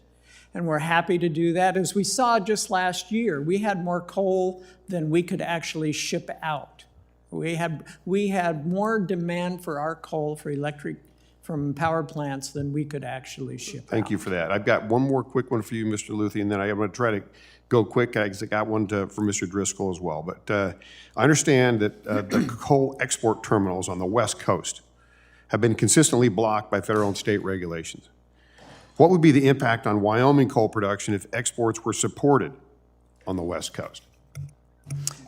and we're happy to do that. As we saw just last year, we had more coal than we could actually ship out. We had more demand for our coal for electric from power plants than we could actually ship out. Thank you for that. I've got one more quick one for you, Mr. Luthi, and then I'm going to try to go quick. I got one for Mr. Driscoll as well. But I understand that the coal export terminals on the West Coast have been consistently blocked by federal and state regulations. What would be the impact on Wyoming coal production if exports were supported on the West Coast?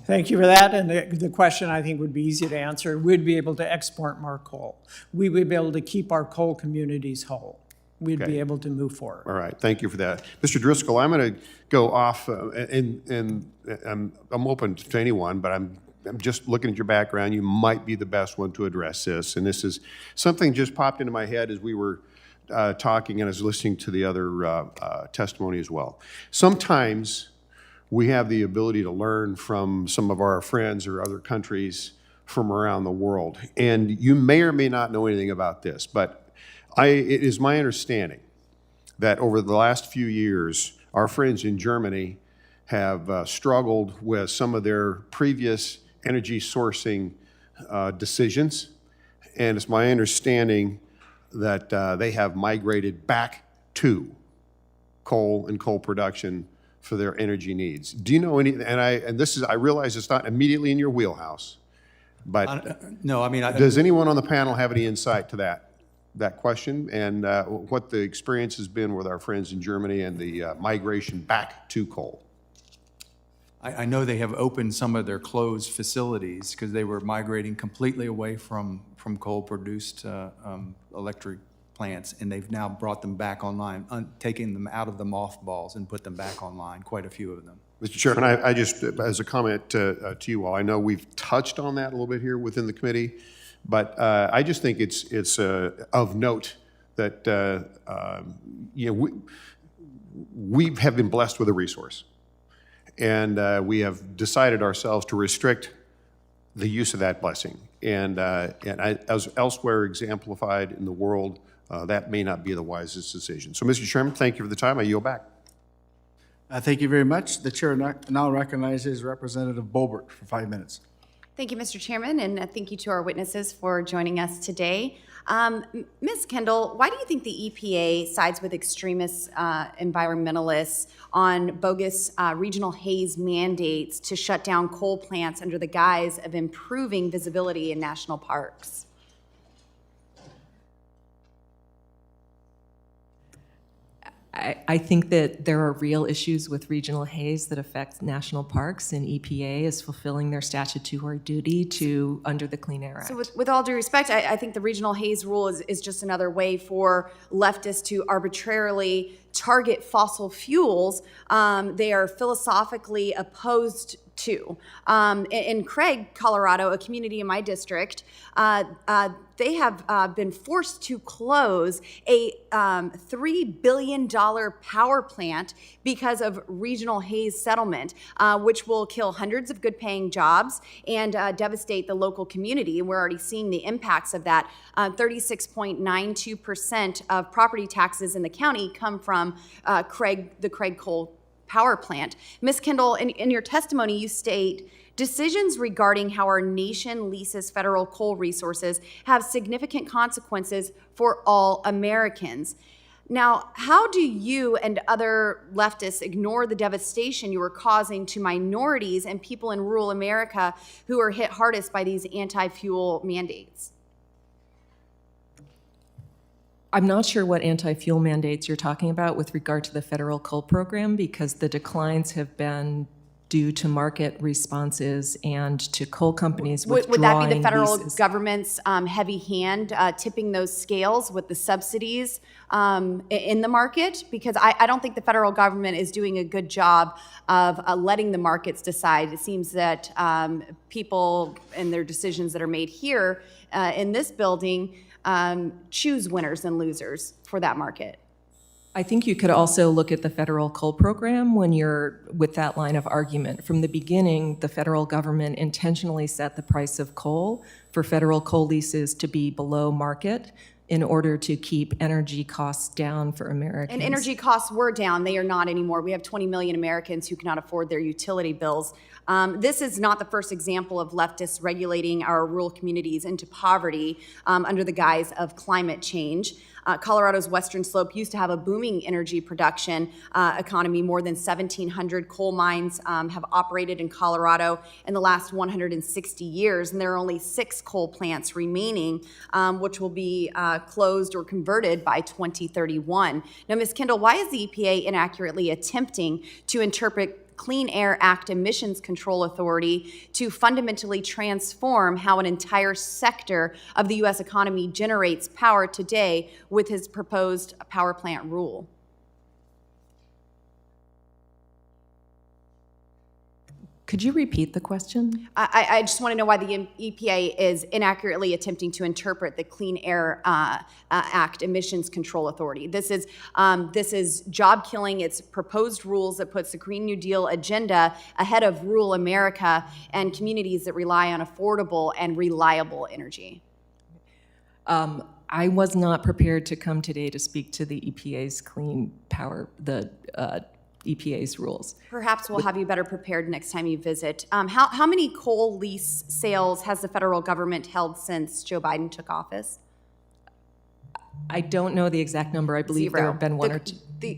Thank you for that. And the question, I think, would be easy to answer. We'd be able to export more coal. We would be able to keep our coal communities whole. We'd be able to move forward. All right, thank you for that. Mr. Driscoll, I'm going to go off, and I'm open to anyone, but I'm just looking at your background. You might be the best one to address this. And this is something just popped into my head as we were talking and I was listening to the other testimony as well. Sometimes we have the ability to learn from some of our friends or other countries from around the world. And you may or may not know anything about this, but it is my understanding that over the last few years, our friends in Germany have struggled with some of their previous energy sourcing decisions. And it's my understanding that they have migrated back to coal and coal production for their energy needs. Do you know any, and this is, I realize it's not immediately in your wheelhouse, but No, I mean, does anyone on the panel have any insight to that question and what the experience has been with our friends in Germany and the migration back to coal? I know they have opened some of their closed facilities because they were migrating completely away from coal-produced electric plants, and they've now brought them back online, taking them out of the mothballs and put them back online, quite a few of them. Mr. Chairman, I just, as a comment to you all, I know we've touched on that a little bit here within the committee, but I just think it's of note that we have been blessed with a resource, and we have decided ourselves to restrict the use of that blessing. And as elsewhere exemplified in the world, that may not be the wisest decision. So, Mr. Chairman, thank you for the time. I yield back. Thank you very much. The chair now recognizes Representative Boebert for 5 minutes. Thank you, Mr. Chairman, and thank you to our witnesses for joining us today. Ms. Kendall, why do you think the EPA sides with extremist environmentalists on bogus regional haze mandates to shut down coal plants under the guise of improving visibility in national parks? I think that there are real issues with regional haze that affect national parks, and EPA is fulfilling their statutory duty to under the Clean Air Act. So with all due respect, I think the regional haze rule is just another way for leftists to arbitrarily target fossil fuels they are philosophically opposed to. In Craig, Colorado, a community in my district, they have been forced to close a $3 billion power plant because of regional haze settlement, which will kill hundreds of good-paying jobs and devastate the local community. And we're already seeing the impacts of that. 36.92% of property taxes in the county come from the Craig Coal power plant. Ms. Kendall, in your testimony, you state Decisions regarding how our nation leases federal coal resources have significant consequences for all Americans. Now, how do you and other leftists ignore the devastation you are causing to minorities and people in rural America who are hit hardest by these anti-fuel mandates? I'm not sure what anti-fuel mandates you're talking about with regard to the federal coal program, because the declines have been due to market responses and to coal companies withdrawing Would that be the federal leases. government's heavy hand tipping those scales with the subsidies in the market? Because I don't think the federal government is doing a good job of letting the markets decide. It seems that people and their decisions that are made here in this building choose winners and losers for that market. I think you could also look at the federal coal program when you're with that line of argument. From the beginning, the federal government intentionally set the price of coal for federal coal leases to be below market in order to keep energy costs down for Americans. And energy costs were down. They are not anymore. We have 20 million Americans who cannot afford their utility bills. This is not the first example of leftists regulating our rural communities into poverty under the guise of climate change. Colorado's Western Slope used to have a booming energy production economy. More than 1,700 coal mines have operated in Colorado in the last 160 years, and there are only 6 coal plants remaining, which will be closed or converted by 2031. Now, Ms. Kendall, why is the EPA inaccurately attempting to interpret Clean Air Act Emissions Control Authority to fundamentally transform how an entire sector of the U.S. economy generates power today with his proposed power plant rule? Could you repeat the question? I just want to know why the EPA is inaccurately attempting to interpret the Clean Air Act Emissions Control Authority. This is job killing. It's proposed rules that puts the Green New Deal agenda ahead of rural America and communities that rely on affordable and reliable energy. I was not prepared to come today to speak to the EPA's clean power, the EPA's rules. Perhaps we'll have you better prepared next time you visit. How many coal lease sales has the federal government held since Joe Biden took office? I don't know the exact number. I believe there have been one or two.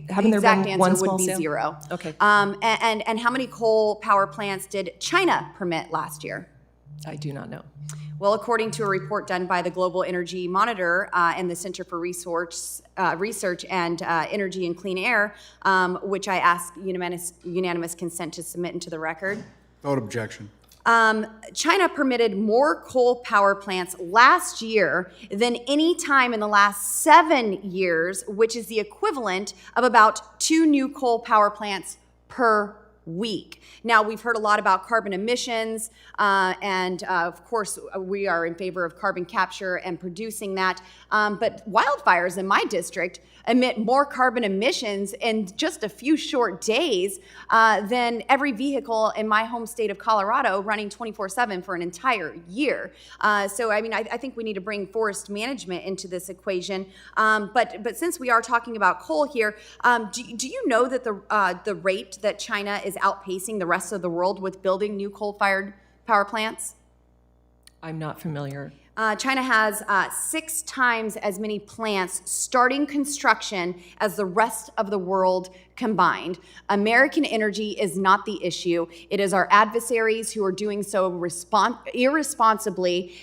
Haven't there been one small sale? Zero. Okay. And how many coal power plants did China permit last year? I do not know. Well, according to a report done by the Global Energy Monitor and the Center for Research and Energy and Clean Air, which I asked unanimous consent to submit into the record. Without objection. China permitted more coal power plants last year than any time in the last 7 years, which is the equivalent of about 2 new coal power plants per week. Now, we've heard a lot about carbon emissions, and of course, we are in favor of carbon capture and producing that. But wildfires in my district emit more carbon emissions in just a few short days than every vehicle in my home state of Colorado running 24/7 for an entire year. So, I mean, I think we need to bring forest management into this equation. But since we are talking about coal here, do you know that the rate that China is outpacing the rest of the world with building new coal-fired power plants? I'm not familiar. China has 6 times as many plants starting construction as the rest of the world combined. American energy is not the issue. It is our adversaries who are doing so irresponsibly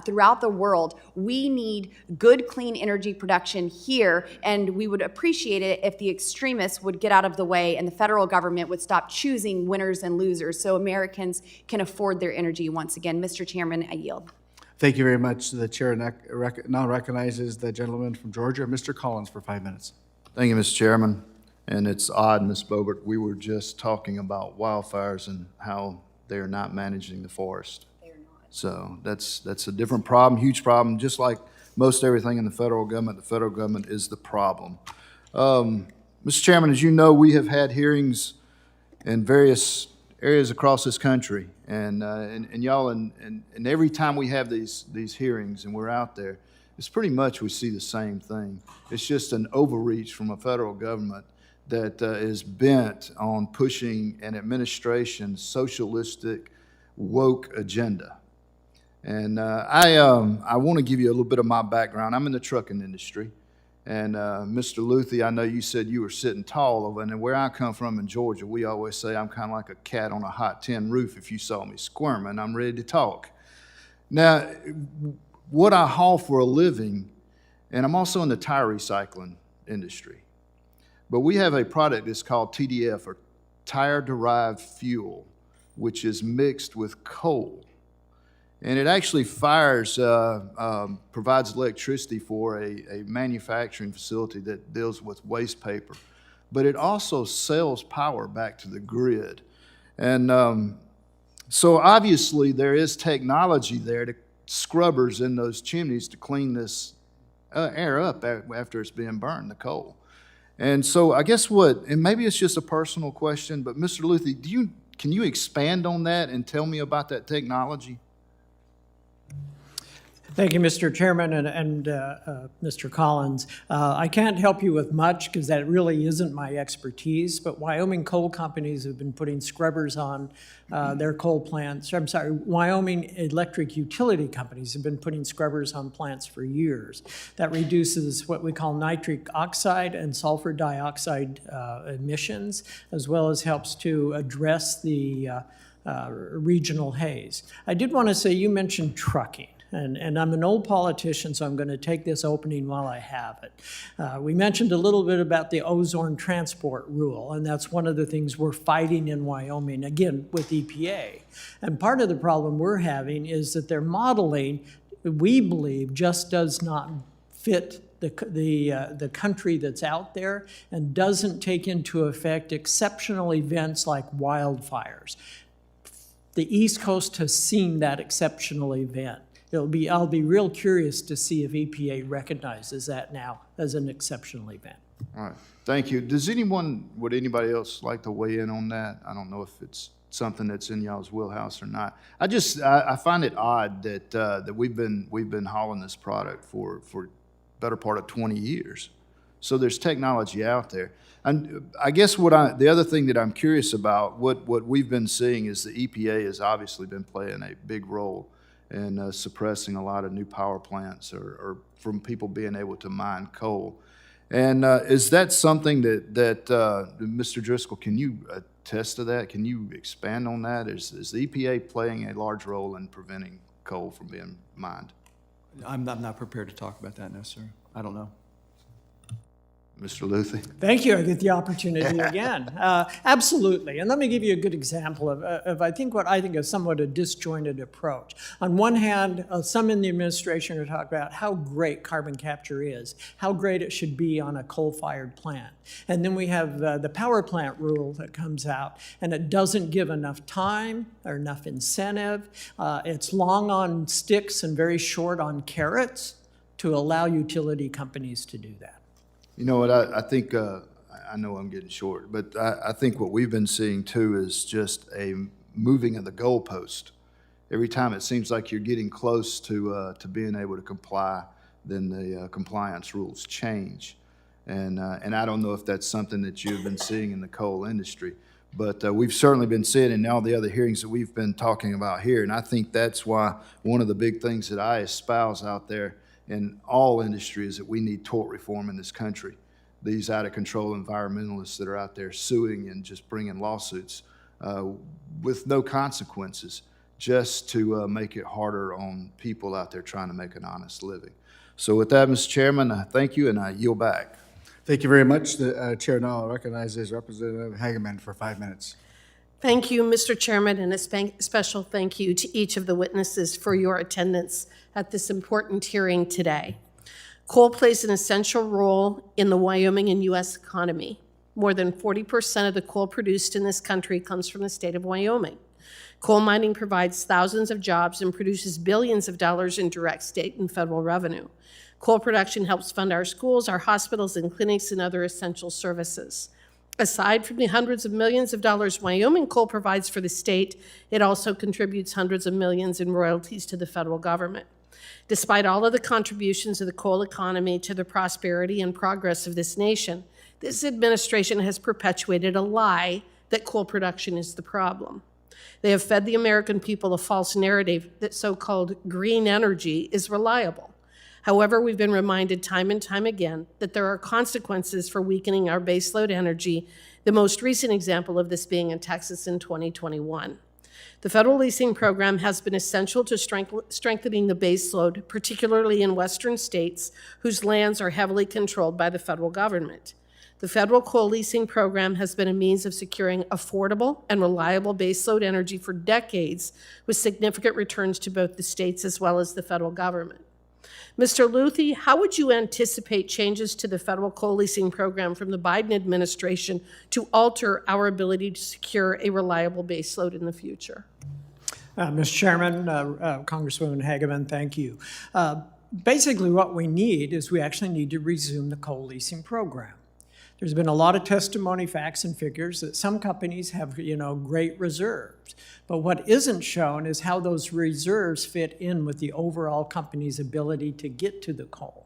throughout the world. We need good, clean energy production here, and we would appreciate it if the extremists would get out of the way and the federal government would stop choosing winners and losers so Americans can afford their energy once again. Mr. Chairman, I yield. Thank you very much. The chair now recognizes the gentleman from Georgia, Mr. Collins, for 5 minutes. Thank you, Mr. Chairman. And it's odd, Ms. Bobert, we were just talking about wildfires and how they're not managing the forest. They're not. So that's a different problem, huge problem. Just like most everything in the federal government is the problem. Mr. Chairman, as you know, we have had hearings in various areas across this country, and y'all, and every time we have these hearings and we're out there, it's pretty much we see the same thing. It's just an overreach from a federal government that is bent on pushing an administration's socialistic, woke agenda. And I want to give you a little bit of my background. I'm in the trucking industry. And Mr. Luthi, I know you said you were sitting tall over, and where I come from in Georgia, we always say I'm kind of like a cat on a hot tin roof. If you saw me squirming, I'm ready to talk. Now, what I haul for a living, and I'm also in the tire recycling industry, but we have a product that's called TDF, or tire-derived fuel, which is mixed with coal. And it actually fires, provides electricity for a manufacturing facility that deals with waste paper. But it also sells power back to the grid. And so obviously there is technology there, to scrubbers in those chimneys to clean this air up after it's being burned, the coal. And so I guess and maybe it's just a personal question, but Mr. Luthi, can you expand on that and tell me about that technology? Thank you, Mr. Chairman and Mr. Collins. I can't help you with much because that really isn't my expertise, but Wyoming coal companies have been putting scrubbers on their coal plants. I'm sorry, Wyoming electric utility companies have been putting scrubbers on plants for years. That reduces what we call nitric oxide and sulfur dioxide emissions, as well as helps to address the regional haze. I did want to say, you mentioned trucking. And I'm an old politician, so I'm going to take this opening while I have it. We mentioned a little bit about the ozone transport rule, and that's one of the things we're fighting in Wyoming, again, with EPA. And part of the problem we're having is that their modeling, we believe, just does not fit the country that's out there and doesn't take into effect exceptional events like wildfires. The East Coast has seen that exceptional event. I'll be real curious to see if EPA recognizes that now as an exceptional event. All right, thank you. Would anybody else like to weigh in on that? I don't know if it's something that's in y'all's wheelhouse or not. I find it odd that we've been hauling this product for better part of 20 years. So there's technology out there. And I guess the other thing that I'm curious about, what we've been seeing is the EPA has obviously been playing a big role in suppressing a lot of new power plants or from people being able to mine coal. And is that something that Mr. Driscoll, can you attest to that? Can you expand on that? Is the EPA playing a large role in preventing coal from being mined? I'm not prepared to talk about that, no, sir. I don't know. Mr. Luthi? Thank you. I get the opportunity again. Absolutely. And let me give you a good example of I think what I think is somewhat a disjointed approach. On one hand, some in the administration are talking about how great carbon capture is, how great it should be on a coal-fired plant. And then we have the power plant rule that comes out, and it doesn't give enough time or enough incentive. It's long on sticks and very short on carrots to allow utility companies to do that. You know what, I think, I know I'm getting short, but I think what we've been seeing too is just a moving of the goalpost. Every time it seems like you're getting close to being able to comply, then the compliance rules change. And I don't know if that's something that you've been seeing in the coal industry, but we've certainly been seeing in all the other hearings that we've been talking about here. And I think that's why one of the big things that I espouse out there in all industries that we need tort reform in this country. These out-of-control environmentalists that are out there suing and just bringing lawsuits with no consequences just to make it harder on people out there trying to make an honest living. So with that, Mr. Chairman, I thank you and I yield back. Thank you very much. The chair now recognizes Representative Hageman for 5 minutes. Thank you, Mr. Chairman, and a special thank you to each of the witnesses for your attendance at this important hearing today. Coal plays an essential role in the Wyoming and U.S. economy. More than 40% of the coal produced in this country comes from the state of Wyoming. Coal mining provides thousands of jobs and produces billions of dollars in direct state and federal revenue. Coal production helps fund our schools, our hospitals and clinics, and other essential services. Aside from the hundreds of millions of dollars Wyoming coal provides for the state, it also contributes hundreds of millions in royalties to the federal government. Despite all of the contributions of the coal economy to the prosperity and progress of this nation, This administration has perpetuated a lie that coal production is the problem. They have fed the American people a false narrative that so-called green energy is reliable. However, we've been reminded time and time again that there are consequences for weakening our baseload energy, the most recent example of this being in Texas in 2021. The federal leasing program has been essential to strengthening the baseload, particularly in western states whose lands are heavily controlled by the federal government. The Federal Coal Leasing program has been a means of securing affordable and reliable baseload energy for decades, with significant returns to both the states as well as the federal government. Mr. Luthi, how would you anticipate changes to the Federal Coal Leasing program from the Biden administration to alter our ability to secure a reliable baseload in the future? Mr. Chairman, Congresswoman Hageman, thank you. Basically, what we need is we actually need to resume the coal leasing program. There's been a lot of testimony, facts, and figures that some companies have, great reserves. But what isn't shown is how those reserves fit in with the overall company's ability to get to the coal.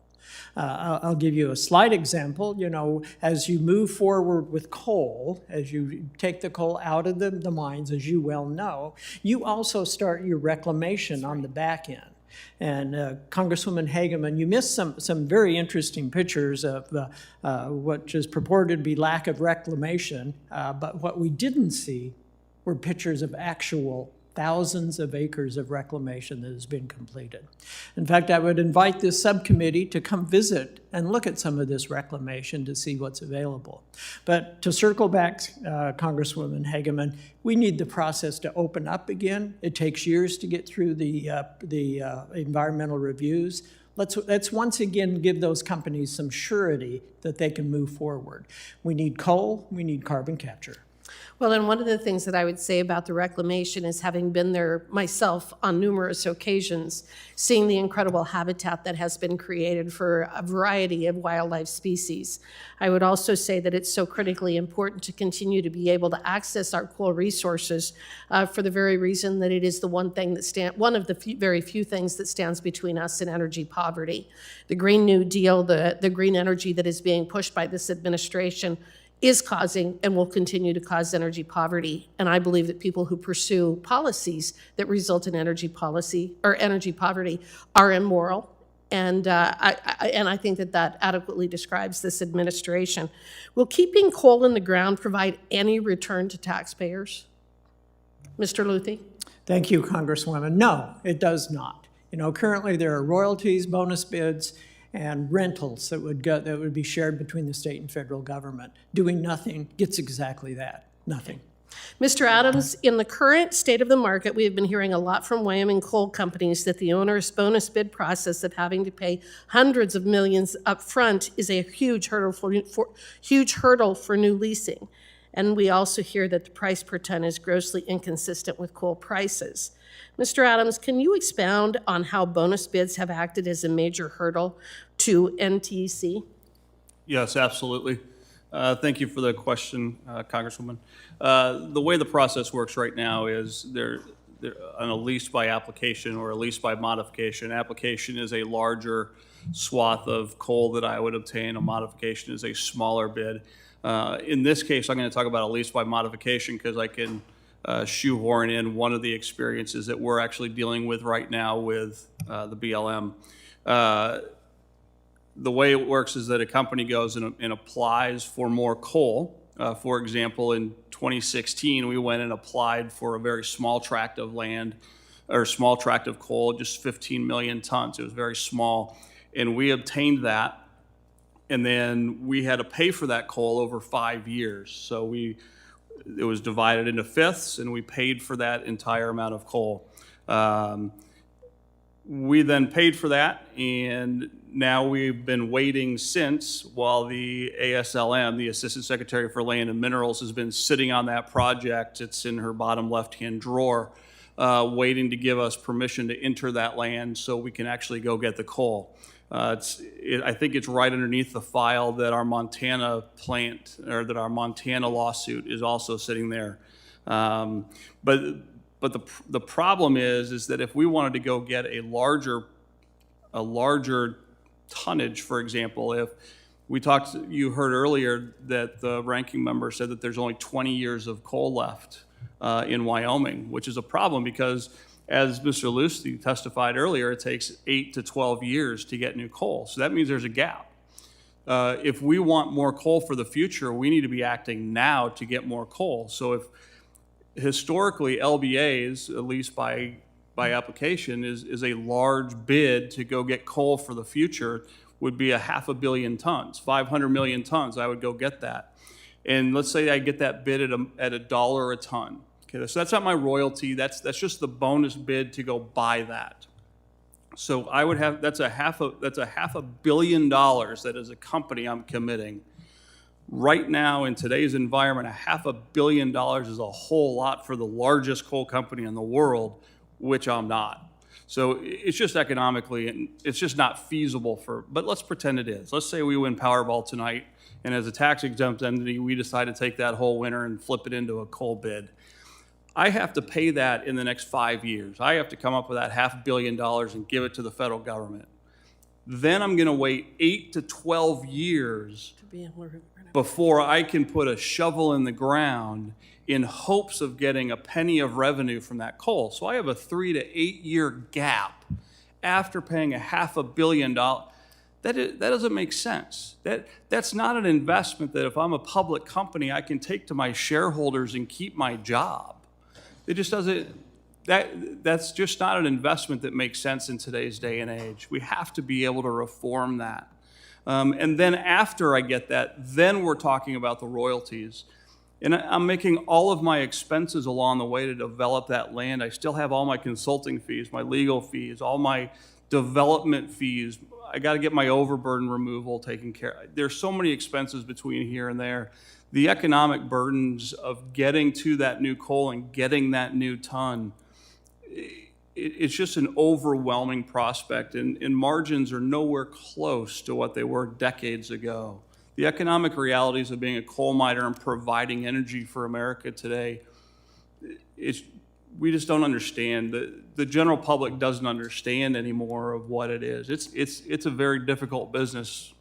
I'll give you a slight example. As you move forward with coal, as you take the coal out of the mines, as you well know, you also start your reclamation on the back end. And Congresswoman Hageman, you missed some very interesting pictures of what is purported to be lack of reclamation, but what we didn't see were pictures of actual thousands of acres of reclamation that has been completed. In fact, I would invite this subcommittee to come visit and look at some of this reclamation to see what's available. But to circle back, Congresswoman Hageman, we need the process to open up again. It takes years to get through the environmental reviews. Let's once again give those companies some surety that they can move forward. We need coal, we need carbon capture. Well, and one of the things that I would say about the reclamation is, having been there myself on numerous occasions, seeing the incredible habitat that has been created for a variety of wildlife species. I would also say that it's so critically important to continue to be able to access our coal resources for the very reason that it is the one of the very few things that stands between us and energy poverty. The Green New Deal, the green energy that is being pushed by this administration, is causing and will continue to cause energy poverty. And I believe that people who pursue policies that result in energy poverty are immoral. And I think that adequately describes this administration. Will keeping coal in the ground provide any return to taxpayers? Mr. Luthi? Thank you, Congresswoman. No, it does not. Currently there are royalties, bonus bids, and rentals that would be shared between the state and federal government. Doing nothing gets exactly that, nothing. Mr. Adams, in the current state of the market, we have been hearing a lot from Wyoming coal companies that the onerous bonus bid process of having to pay hundreds of millions up front is a huge hurdle for new leasing. And we also hear that the price per ton is grossly inconsistent with coal prices. Mr. Adams, can you expound on how bonus bids have acted as a major hurdle to NTC? Yes, absolutely. Thank you for the question, Congresswoman. The way the process works right now is they're on a lease by application or a lease by modification. Application is a larger swath of coal that I would obtain. A modification is a smaller bid. In this case, I'm going to talk about a lease by modification because I can shoehorn in one of the experiences that we're actually dealing with right now with the BLM. The way it works is that a company goes and applies for more coal. For example, in 2016, we went and applied for a very small tract of land, or small tract of coal, just 15 million tons. It was very small. And we obtained that. And then we had to pay for that coal over 5 years. So it was divided into fifths, and we paid for that entire amount of coal. We then paid for that, and now we've been waiting since while the ASLM, the Assistant Secretary for Land and Minerals, has been sitting on that project. It's in her bottom left-hand drawer, waiting to give us permission to enter that land so we can actually go get the coal. I think it's right underneath the file that our Montana plant, or that our Montana lawsuit is also sitting there. But the problem is that if we wanted to go get a larger tonnage, for example, You heard earlier that the ranking member said that there's only 20 years of coal left in Wyoming, which is a problem because, as Mr. Lucy testified earlier, it takes 8 to 12 years to get new coal. So that means there's a gap. If we want more coal for the future, we need to be acting now to get more coal. So if historically LBAs, at least by application, is a large bid to go get coal for the future, would be 500 million tons, 500 million tons. I would go get that. And let's say I get that bid at $1 a ton. Okay, so that's not my royalty. That's just the bonus bid to go buy that. So I would have, that's a $500 million that as a company I'm committing. Right now, in today's environment, $500 million is a whole lot for the largest coal company in the world, which I'm not. So it's just economically, and it's just not feasible but let's pretend it is. Let's say we win Powerball tonight, and as a tax-exempt entity, we decide to take that whole winner and flip it into a coal bid. I have to pay that in the next 5 years. I have to come up with that $500 million and give it to the federal government. Then I'm gonna wait 8 to 12 years before I can put a shovel in the ground in hopes of getting a penny of revenue from that coal. So I have a 3 to 8 year gap after paying $500 million. That doesn't make sense. That's not an investment that if I'm a public company, I can take to my shareholders and keep my job. It just doesn't, that's just not an investment that makes sense in today's day and age. We have to be able to reform that. And then after I get that, then we're talking about the royalties. And I'm making all of my expenses along the way to develop that land. I still have all my consulting fees, my legal fees, all my development fees. I got to get my overburden removal taken care of. There's so many expenses between here and there. The economic burdens of getting to that new coal and getting that new ton, it's just an overwhelming prospect, and margins are nowhere close to what they were decades ago. The economic realities of being a coal miner and providing energy for America today, we just don't understand. The general public doesn't understand anymore of what it is. It's a very difficult business.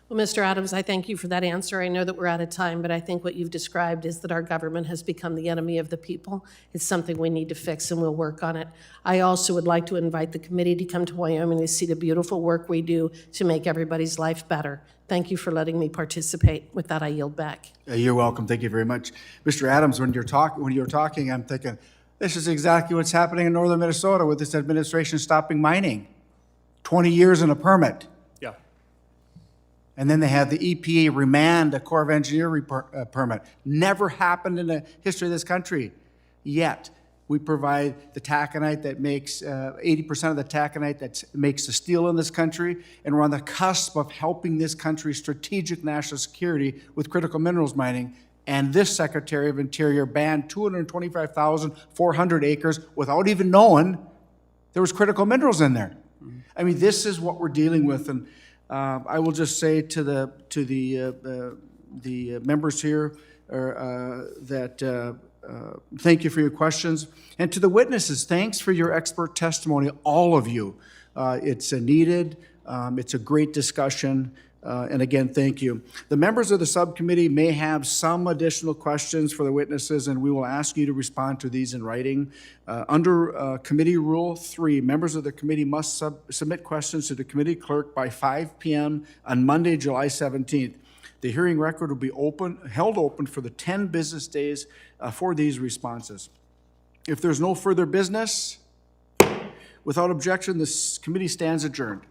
Well, Mr. Adams, I thank you for that answer. I know that we're out of time, but I think what you've described is that our government has become the enemy of the people. It's something we need to fix, and we'll work on it. I also would like to invite the committee to come to Wyoming to see the beautiful work we do to make everybody's life better. Thank you for letting me participate. With that, I yield back. You're welcome. Thank you very much. Mr. Adams, when you're talking, I'm thinking, this is exactly what's happening in northern Minnesota with this administration stopping mining. 20 years in a permit. Yeah. And then they have the EPA remand a Corps of Engineer permit. Never happened in the history of this country. Yet, we provide the taconite that makes 80% of the taconite that makes the steel in this country, and we're on the cusp of helping this country's strategic national security with critical minerals mining. And this Secretary of Interior banned 225,400 acres without even knowing there was critical minerals in there. I mean, this is what we're dealing with, and I will just say to the members here that thank you for your questions, and to the witnesses, thanks for your expert testimony, all of you. It's needed. It's a great discussion. And again, thank you. The members of the subcommittee may have some additional questions for the witnesses, and we will ask you to respond to these in writing. Under Committee Rule 3, members of the committee must submit questions to the committee clerk by 5 p.m. on Monday, July 17th. The hearing record will be held open for the 10 business days for these responses. If there's no further business, without objection, this committee stands adjourned.